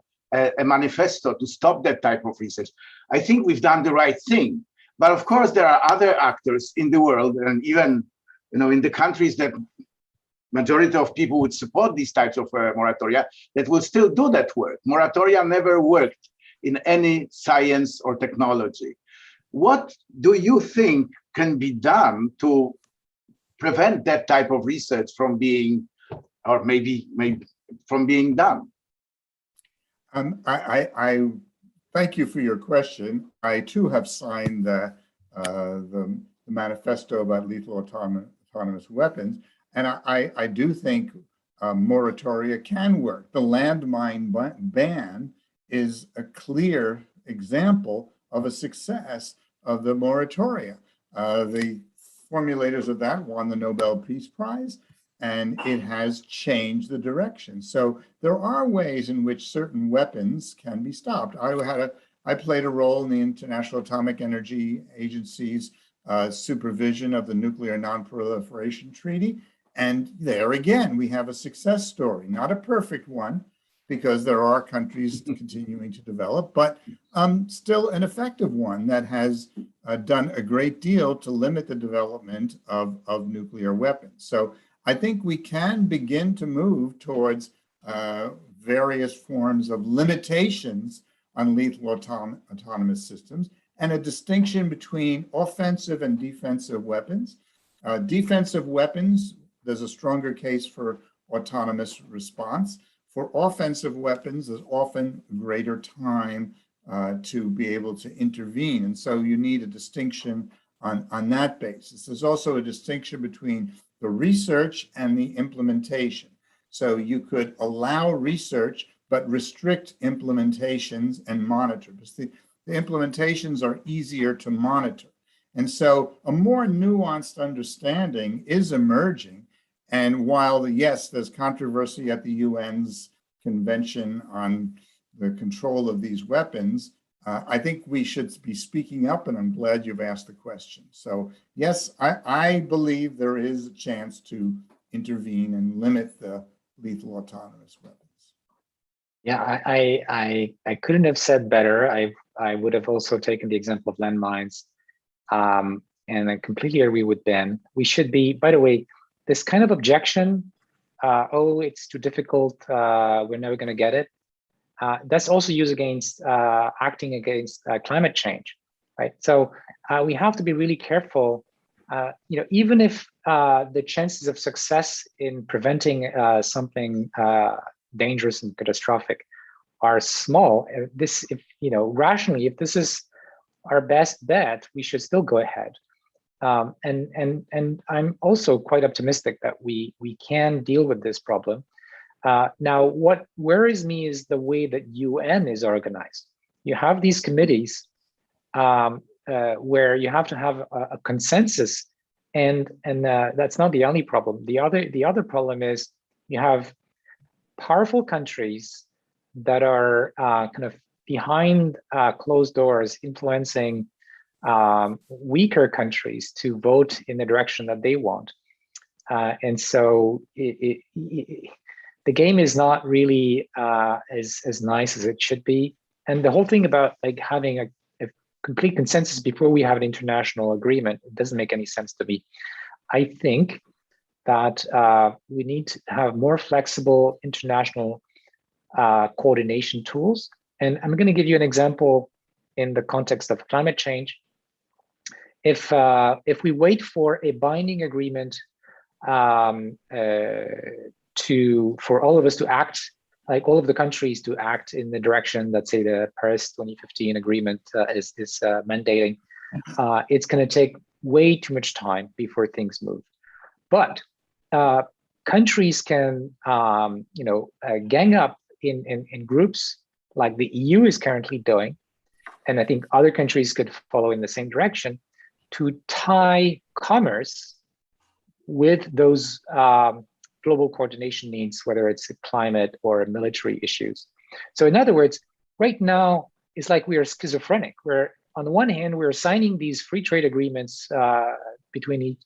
S5: manifesto to stop that type of research. I think we've done the right thing. But of course, there are other actors in the world, and even in the countries that majority of people would support these types of moratoria, that will still do that work. Moratoria never worked in any science or technology. What do you think can be done to prevent that type of research from being, or maybe from being done?
S1: I thank you for your question. I too have signed the manifesto about lethal autonomous weapons, and I do think moratoria can work. The landmine ban is a clear example of a success of the moratoria. The formulators of that won the Nobel Peace Prize, and it has changed the direction. So there are ways in which certain weapons can be stopped. I played a role in the International Atomic Energy Agency's supervision of the Nuclear Non-Proliferation Treaty. And there again, we have a success story, not a perfect one, because there are countries continuing to develop, but still an effective one that has done a great deal to limit the development of nuclear weapons. So I think we can begin to move towards various forms of limitations on lethal autonomous systems, and a distinction between offensive and defensive weapons. Defensive weapons, there's a stronger case for autonomous response. For offensive weapons, there's often greater time to be able to intervene. And so you need a distinction on that basis. There's also a distinction between the research and the implementation. So you could allow research, but restrict implementations and monitor, because the implementations are easier to monitor. And so a more nuanced understanding is emerging. And while, yes, there's controversy at the UN's Convention on the Control of these Weapons, I think we should be speaking up, and I'm glad you've asked the question. So yes, I believe there is a chance to intervene and limit the lethal autonomous weapons.
S3: Yeah, I couldn't have said better. I would have also taken the example of landmines, and I completely agree with Ben. We should be, by the way, this kind of objection, oh, it's too difficult, we're never going to get it. That's also used against acting against climate change, right? So we have to be really careful. Even if the chances of success in preventing something dangerous and catastrophic are small, rationally, if this is our best bet, we should still go ahead. And I'm also quite optimistic that we can deal with this problem. Now, what worries me is the way that UN is organized. You have these committees where you have to have a consensus, and that's not the only problem. The other problem is you have powerful countries that are kind of behind closed doors, influencing weaker countries to vote in the direction that they want. And so the game is not really as nice as it should be. And the whole thing about like having a complete consensus before we have an international agreement, it doesn't make any sense to me. I think that we need to have more flexible international coordination tools. And I'm going to give you an example in the context of climate change. If we wait for a binding agreement for all of us to act, like all of the countries to act in the direction that, say, the Paris 2015 agreement is mandating, it's going to take way too much time before things move. But countries can, gang up in groups like the EU is currently doing, and I think other countries could follow in the same direction, to tie commerce with those global coordination needs, whether it's climate or military issues. So in other words, right now, it's like we are schizophrenic, where on the one hand, we're signing these free trade agreements between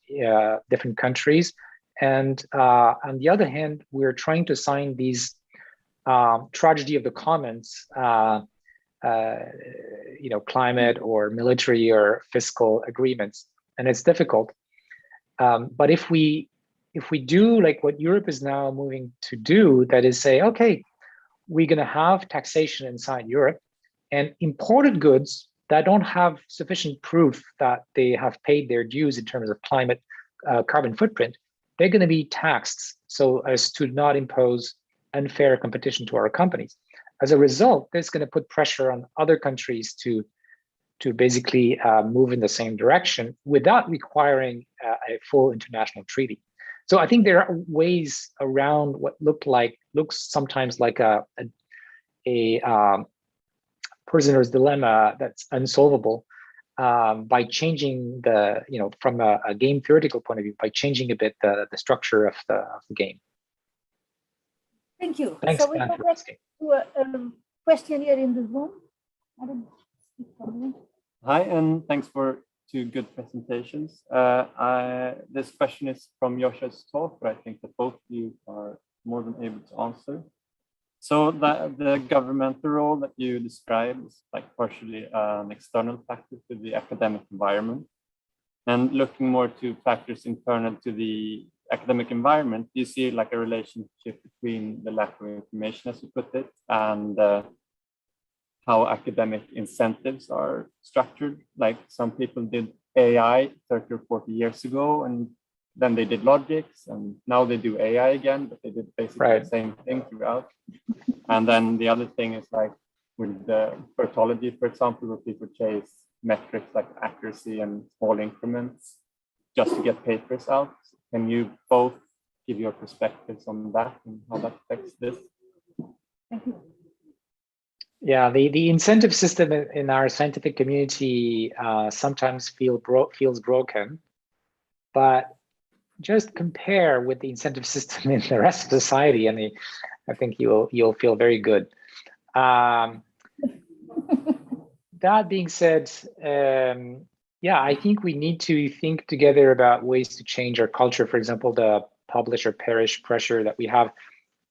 S3: different countries. And on the other hand, we're trying to sign these tragedy of the commons, climate or military or fiscal agreements. And it's difficult. But if we do like what Europe is now moving to do, that is say, okay, we're going to have taxation inside Europe, and imported goods that don't have sufficient proof that they have paid their dues in terms of climate carbon footprint, they're going to be taxed so as to not impose unfair competition to our companies. As a result, that's going to put pressure on other countries to basically move in the same direction without requiring a full international treaty. So I think there are ways around what looks sometimes like a prisoner's dilemma that's unsolvable by changing the, from a game theoretical point of view, by changing a bit the structure of the game.
S2: Thank you.
S3: Thanks,
S2: So we
S3: Dan,
S2: go
S3: for
S2: back
S3: asking.
S2: to a question here in the room.
S6: Hi, and thanks for two good presentations. This question is from Joshua's talk, but I think that both of you are more than able to answer. So the governmental role that you described is like partially an external factor to the academic environment. And looking more to factors internal to the academic environment, do you see like a relationship between the lack of information, as you put it, and how academic incentives are structured? Like some people did AI 30 or 40 years ago, and then they did logics, and now they do AI again, but they did basically the same thing throughout. And then the other thing is like with the pertology, for example, where people chase metrics like accuracy and small increments just to get papers out. Can you both give your perspectives on that and how that affects this?
S2: Thank you.
S3: Yeah, the incentive system in our scientific community sometimes feels broken, but just compare with the incentive system in the rest of society, and I think you'll feel very good. That being said, yeah, I think we need to think together about ways to change our culture. For example, the publish or perish pressure that we have,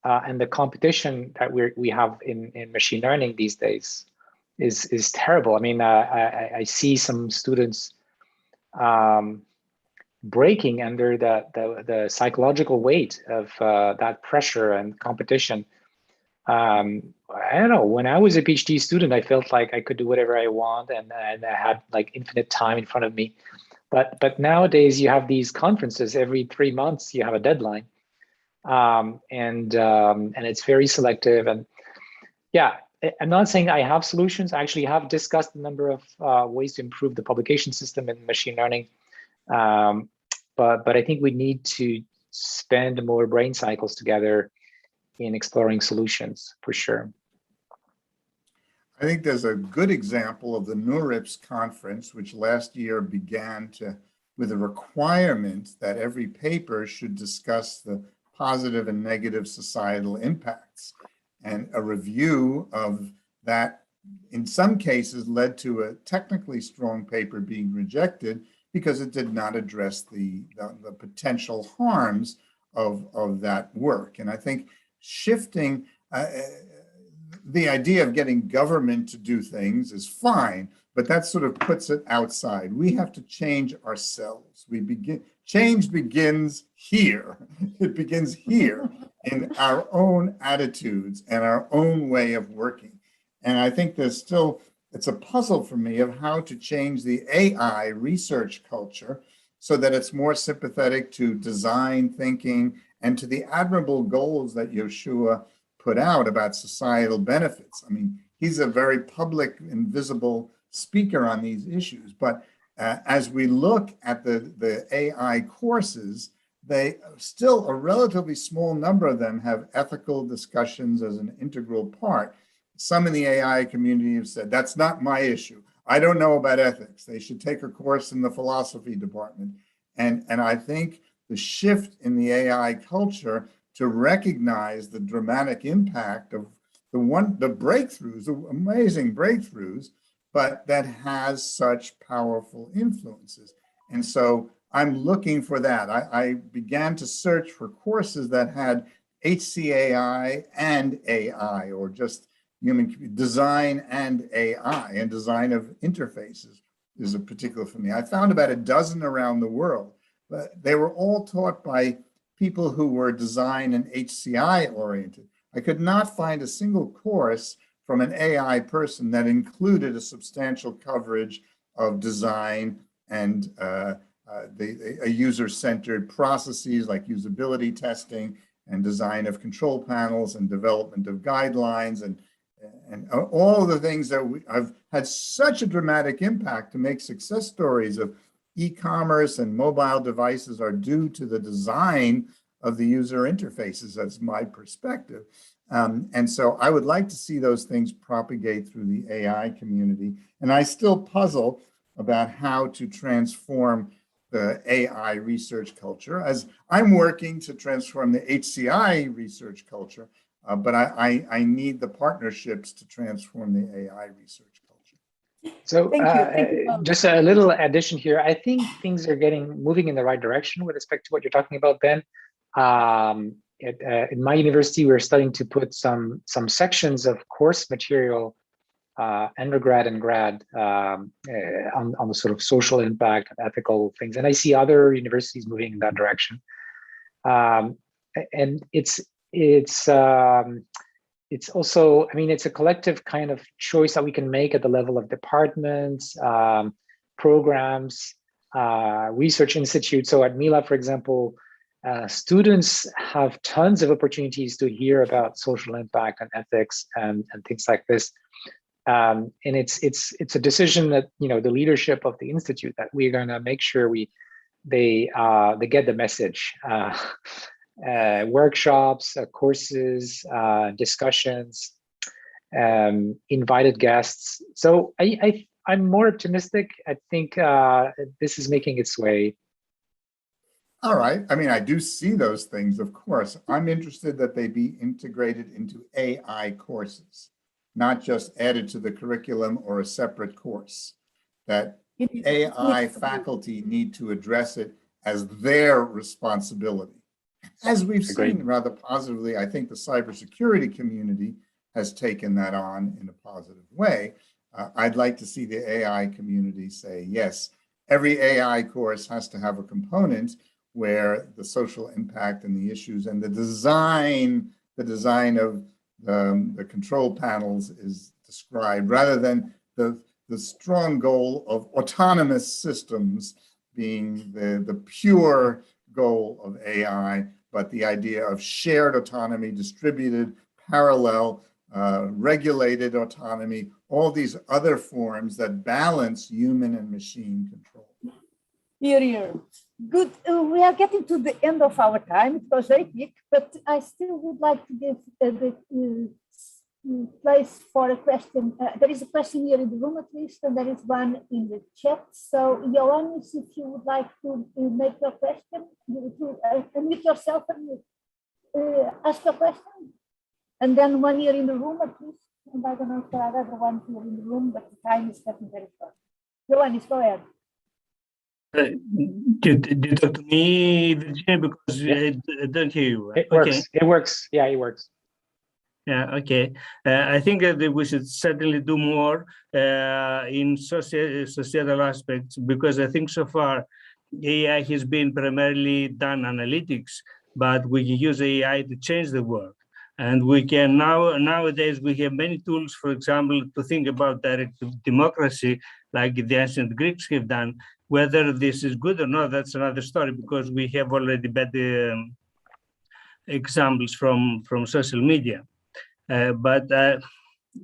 S3: and the competition that we have in machine learning these days is terrible. I mean, I see some students breaking under the psychological weight of that pressure and competition. I don't know, when I was a PhD student, I felt like I could do whatever I want, and I had like infinite time in front of me. But nowadays you have these conferences every 3 months, you have a deadline. And it's very selective. And yeah, I'm not saying I have solutions. I actually have discussed a number of ways to improve the publication system in machine learning. But I think we need to spend more brain cycles together in exploring solutions, for sure.
S1: I think there's a good example of the NeurIPS conference, which last year began with a requirement that every paper should discuss the positive and negative societal impacts. And a review of that, in some cases, led to a technically strong paper being rejected because it did not address the potential harms of that work. And I think shifting, the idea of getting government to do things is fine, but that sort of puts it outside. We have to change ourselves. Change begins here. It begins here in our own attitudes and our own way of working. And I think it's a puzzle for me of how to change the AI research culture so that it's more sympathetic to design thinking and to the admirable goals that Yoshua put out about societal benefits. I mean, he's a very public and visible speaker on these issues, but as we look at the AI courses, still a relatively small number of them have ethical discussions as an integral part. Some in the AI community have said, that's not my issue. I don't know about ethics. They should take a course in the philosophy department. And I think the shift in the AI culture to recognize the dramatic impact of the breakthroughs, the amazing breakthroughs, but that has such powerful influences. And so I'm looking for that. I began to search for courses that had HCAI and AI, or just human design and AI, and design of interfaces is a particular for me. I found about a dozen around the world, but they were all taught by people who were design and HCI oriented. I could not find a single course from an AI person that included a substantial coverage of design and user-centered processes like usability testing and design of control panels and development of guidelines and all the things that have had such a dramatic impact to make success stories of e-commerce and mobile devices are due to the design of the user interfaces. That's my perspective. And so I would like to see those things propagate through the AI community. And I still puzzle about how to transform the AI research culture, as I'm working to transform the HCI research culture, but I need the partnerships to transform the AI research culture.
S3: So
S2: Thank you.
S3: just a little addition here. I think things are moving in the right direction with respect to what you're talking about, Ben. In my university, we're starting to put some sections of course material, undergrad and grad, on the sort of social impact and ethical things. And I see other universities moving in that direction. And it's also, I mean, it's a collective kind of choice that we can make at the level of departments, programs, research institutes. So at Mila, for example, students have tons of opportunities to hear about social impact and ethics and things like this. And it's a decision that, you know, the leadership of the institute, that we're going to make sure they get the message. Workshops, courses, discussions, invited guests. So I'm more optimistic. I think this is making its way.
S1: All right. I mean, I do see those things, of course. I'm interested that they be integrated into AI courses, not just added to the curriculum or a separate course. That AI faculty need to address it as their responsibility. As we've seen rather positively, I think the cybersecurity community has taken that on in a positive way. I'd like to see the AI community say, yes, every AI course has to have a component where the social impact and the issues and the design of the control panels is described, rather than the strong goal of autonomous systems being the pure goal of AI, but the idea of shared autonomy, distributed, parallel, regulated autonomy, all these other forms that balance human and machine control.
S2: Here. Good. We are getting to the end of our time. It was very quick, but I still would like to give the place for a question. There is a question here in the room at least, and there is one in the chat. So, Yann, if you would like to make your question, unmute yourself and ask your question. And then one here in the room at least. And I don't know if there are other ones here in the room, but the time is getting very short. Yann, go ahead.
S7: Do you talk to me, Virginia, because I don't hear you?
S3: It works. It works. Yeah, it works.
S7: Yeah, okay. I think that we should certainly do more in societal aspects, because I think so far AI has been primarily done analytics, but we can use AI to change the world. And we can nowadays we have many tools, for example, to think about direct democracy, like the ancient Greeks have done. Whether this is good or not, that's another story, because we have already better examples from social media. But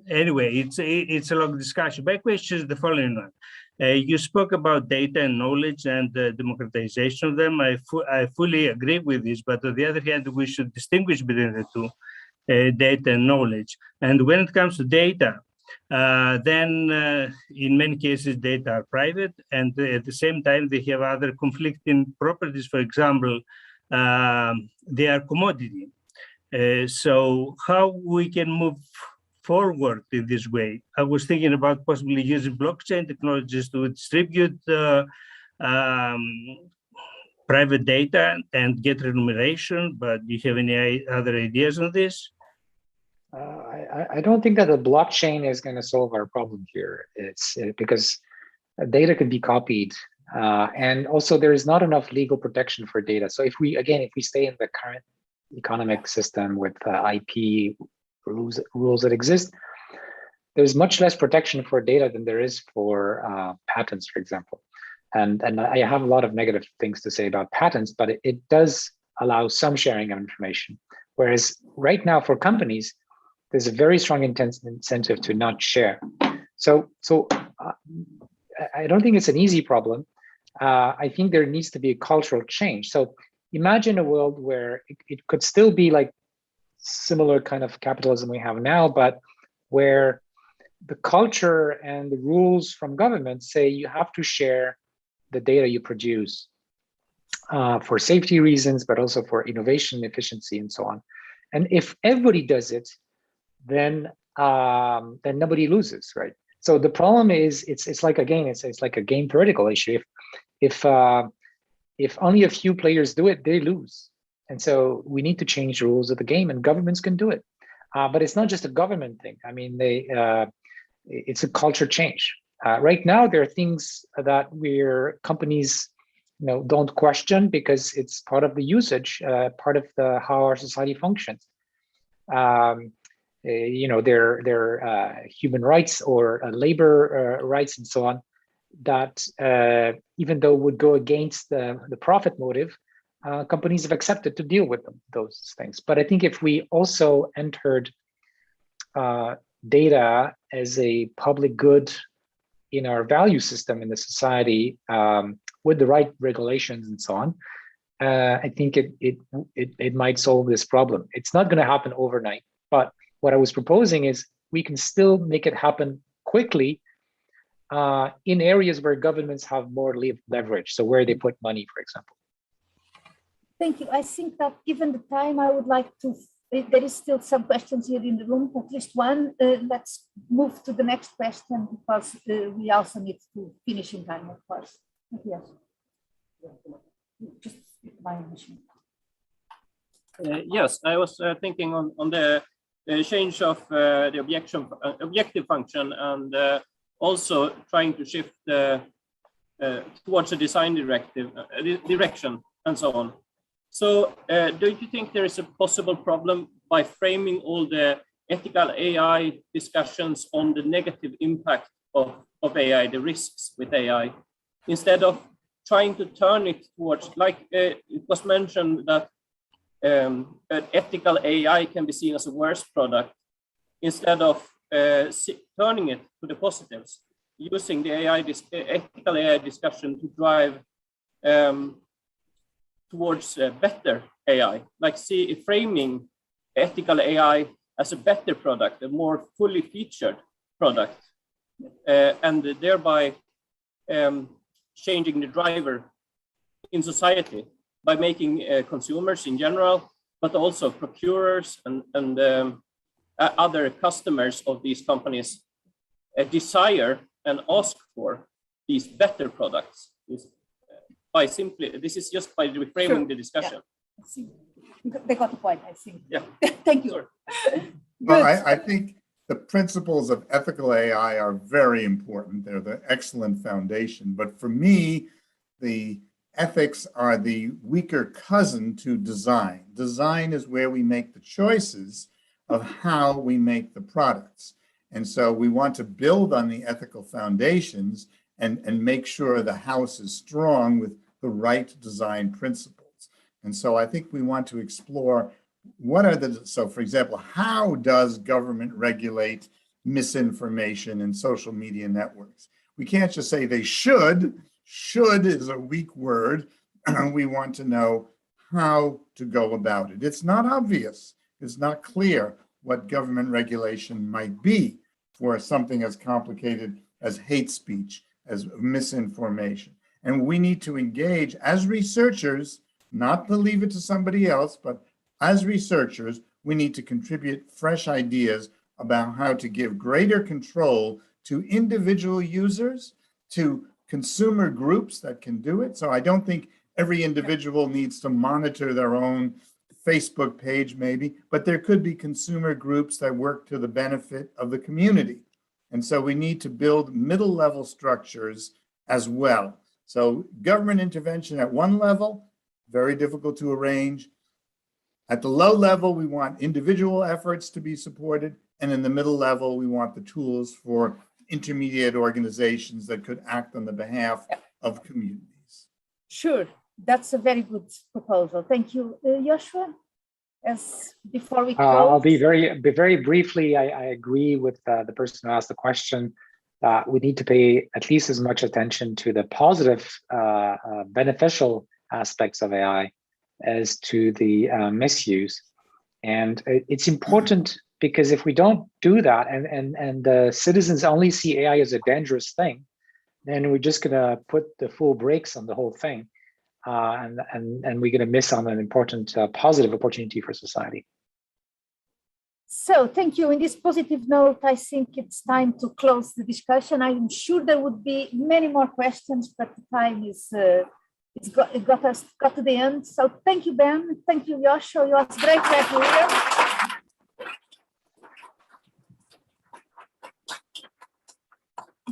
S7: anyway, it's a long discussion. My question is the following one. You spoke about data and knowledge and the democratization of them. I fully agree with this, but on the other hand, we should distinguish between the two, data and knowledge. And when it comes to data, then in many cases data are private, and at the same time they have other conflicting properties. For example, they are commodity. So how we can move forward in this way? I was thinking about possibly using blockchain technologies to distribute private data and get remuneration, but do you have any other ideas on this?
S3: I don't think that the blockchain is going to solve our problem here. It's because data could be copied, and also there is not enough legal protection for data. So if we stay in the current economic system with IP rules that exist, there's much less protection for data than there is for patents, for example. And I have a lot of negative things to say about patents, but it does allow some sharing of information. Whereas right now for companies, there's a very strong incentive to not share. So I don't think it's an easy problem. I think there needs to be a cultural change. So imagine a world where it could still be like similar kind of capitalism we have now, but where the culture and the rules from government say you have to share the data you produce for safety reasons, but also for innovation, efficiency, and so on. And if everybody does it, then nobody loses, right? So the problem is, it's like, again, it's like a game theoretical issue. If only a few players do it, they lose. And so we need to change the rules of the game, and governments can do it. But it's not just a government thing. I mean, it's a culture change. Right now, there are things that companies, don't question because it's part of the usage, part of how our society functions. Their human rights or labor rights and so on, that even though would go against the profit motive, companies have accepted to deal with those things. But I think if we also entered data as a public good in our value system in the society, with the right regulations and so on, I think it might solve this problem. It's not going to happen overnight, but what I was proposing is we can still make it happen quickly in areas where governments have more leverage. So where they put money, for example.
S2: Thank you. I think that given the time, I would like to, there is still some questions here in the room, at least one. Let's move to the next question because we also need to finish in time, of course. Yes. Just my machine.
S6: Yes, I was thinking on the change of the objective function, and also trying to shift towards a design direction and so on. So do you think there is a possible problem by framing all the ethical AI discussions on the negative impact of AI, the risks with AI, instead of trying to turn it towards, like it was mentioned that an ethical AI can be seen as a worse product, instead of turning it to the positives, using the ethical AI discussion to drive towards better AI, like framing ethical AI as a better product, a more fully featured product, and thereby changing the driver in society by making consumers in general, but also procurers and other customers of these companies desire and ask for these better products. This is just by reframing the discussion.
S2: Yeah. I see. They got the point, I think.
S6: Yeah.
S2: Thank you.
S1: Well, I think the principles of ethical AI are very important. They're the excellent foundation. But for me, the ethics are the weaker cousin to design. Design is where we make the choices of how we make the products. And so we want to build on the ethical foundations and make sure the house is strong with the right design principles. And so I think we want to explore so for example, how does government regulate misinformation in social media networks? We can't just say they should. Should is a weak word. We want to know how to go about it. It's not obvious. It's not clear what government regulation might be for something as complicated as hate speech, as misinformation. And we need to engage as researchers, not to leave it to somebody else, but as researchers, we need to contribute fresh ideas about how to give greater control to individual users, to consumer groups that can do it. So I don't think every individual needs to monitor their own Facebook page maybe, but there could be consumer groups that work to the benefit of the community. And so we need to build middle level structures as well. So government intervention at one level, very difficult to arrange. At the low level, we want individual efforts to be supported. And in the middle level, we want the tools for intermediate organizations that could act on the behalf of communities.
S2: Sure, that's a very good proposal. Thank you, Yoshua. As before we close,
S3: I'll be very briefly. I agree with the person who asked the question. We need to pay at least as much attention to the positive, beneficial aspects of AI as to the misuse. And it's important because if we don't do that, and the citizens only see AI as a dangerous thing, then we're just gonna put the full brakes on the whole thing. And we're going to miss on an important positive opportunity for society.
S2: So thank you. In this positive note, I think it's time to close the discussion. I'm sure there would be many more questions, but the time is it got to the end. So thank you, Ben. Thank you, Yoshua. It was great to have you here.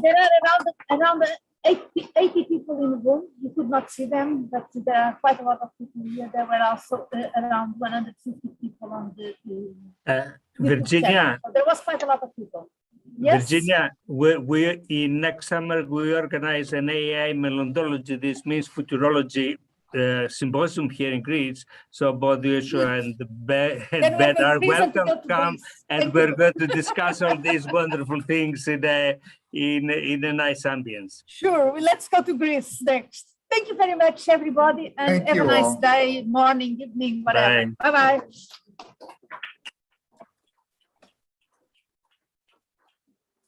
S2: There are around 80 people in the room. You could not see them, but there are quite a lot of people here. There were also around 150 people on the
S7: Virginia.
S2: so there was quite a lot of people. Yes?
S7: Virginia, we in next summer we organize an AI methodology. This means futurology symposium here in Greece. So both Yoshua and Ben are welcome to come, and we're going to discuss all these wonderful things in a nice ambience.
S2: Sure. Well, let's go to Greece next. Thank you very much, everybody, and have a nice day, morning, evening, whatever. Bye-bye.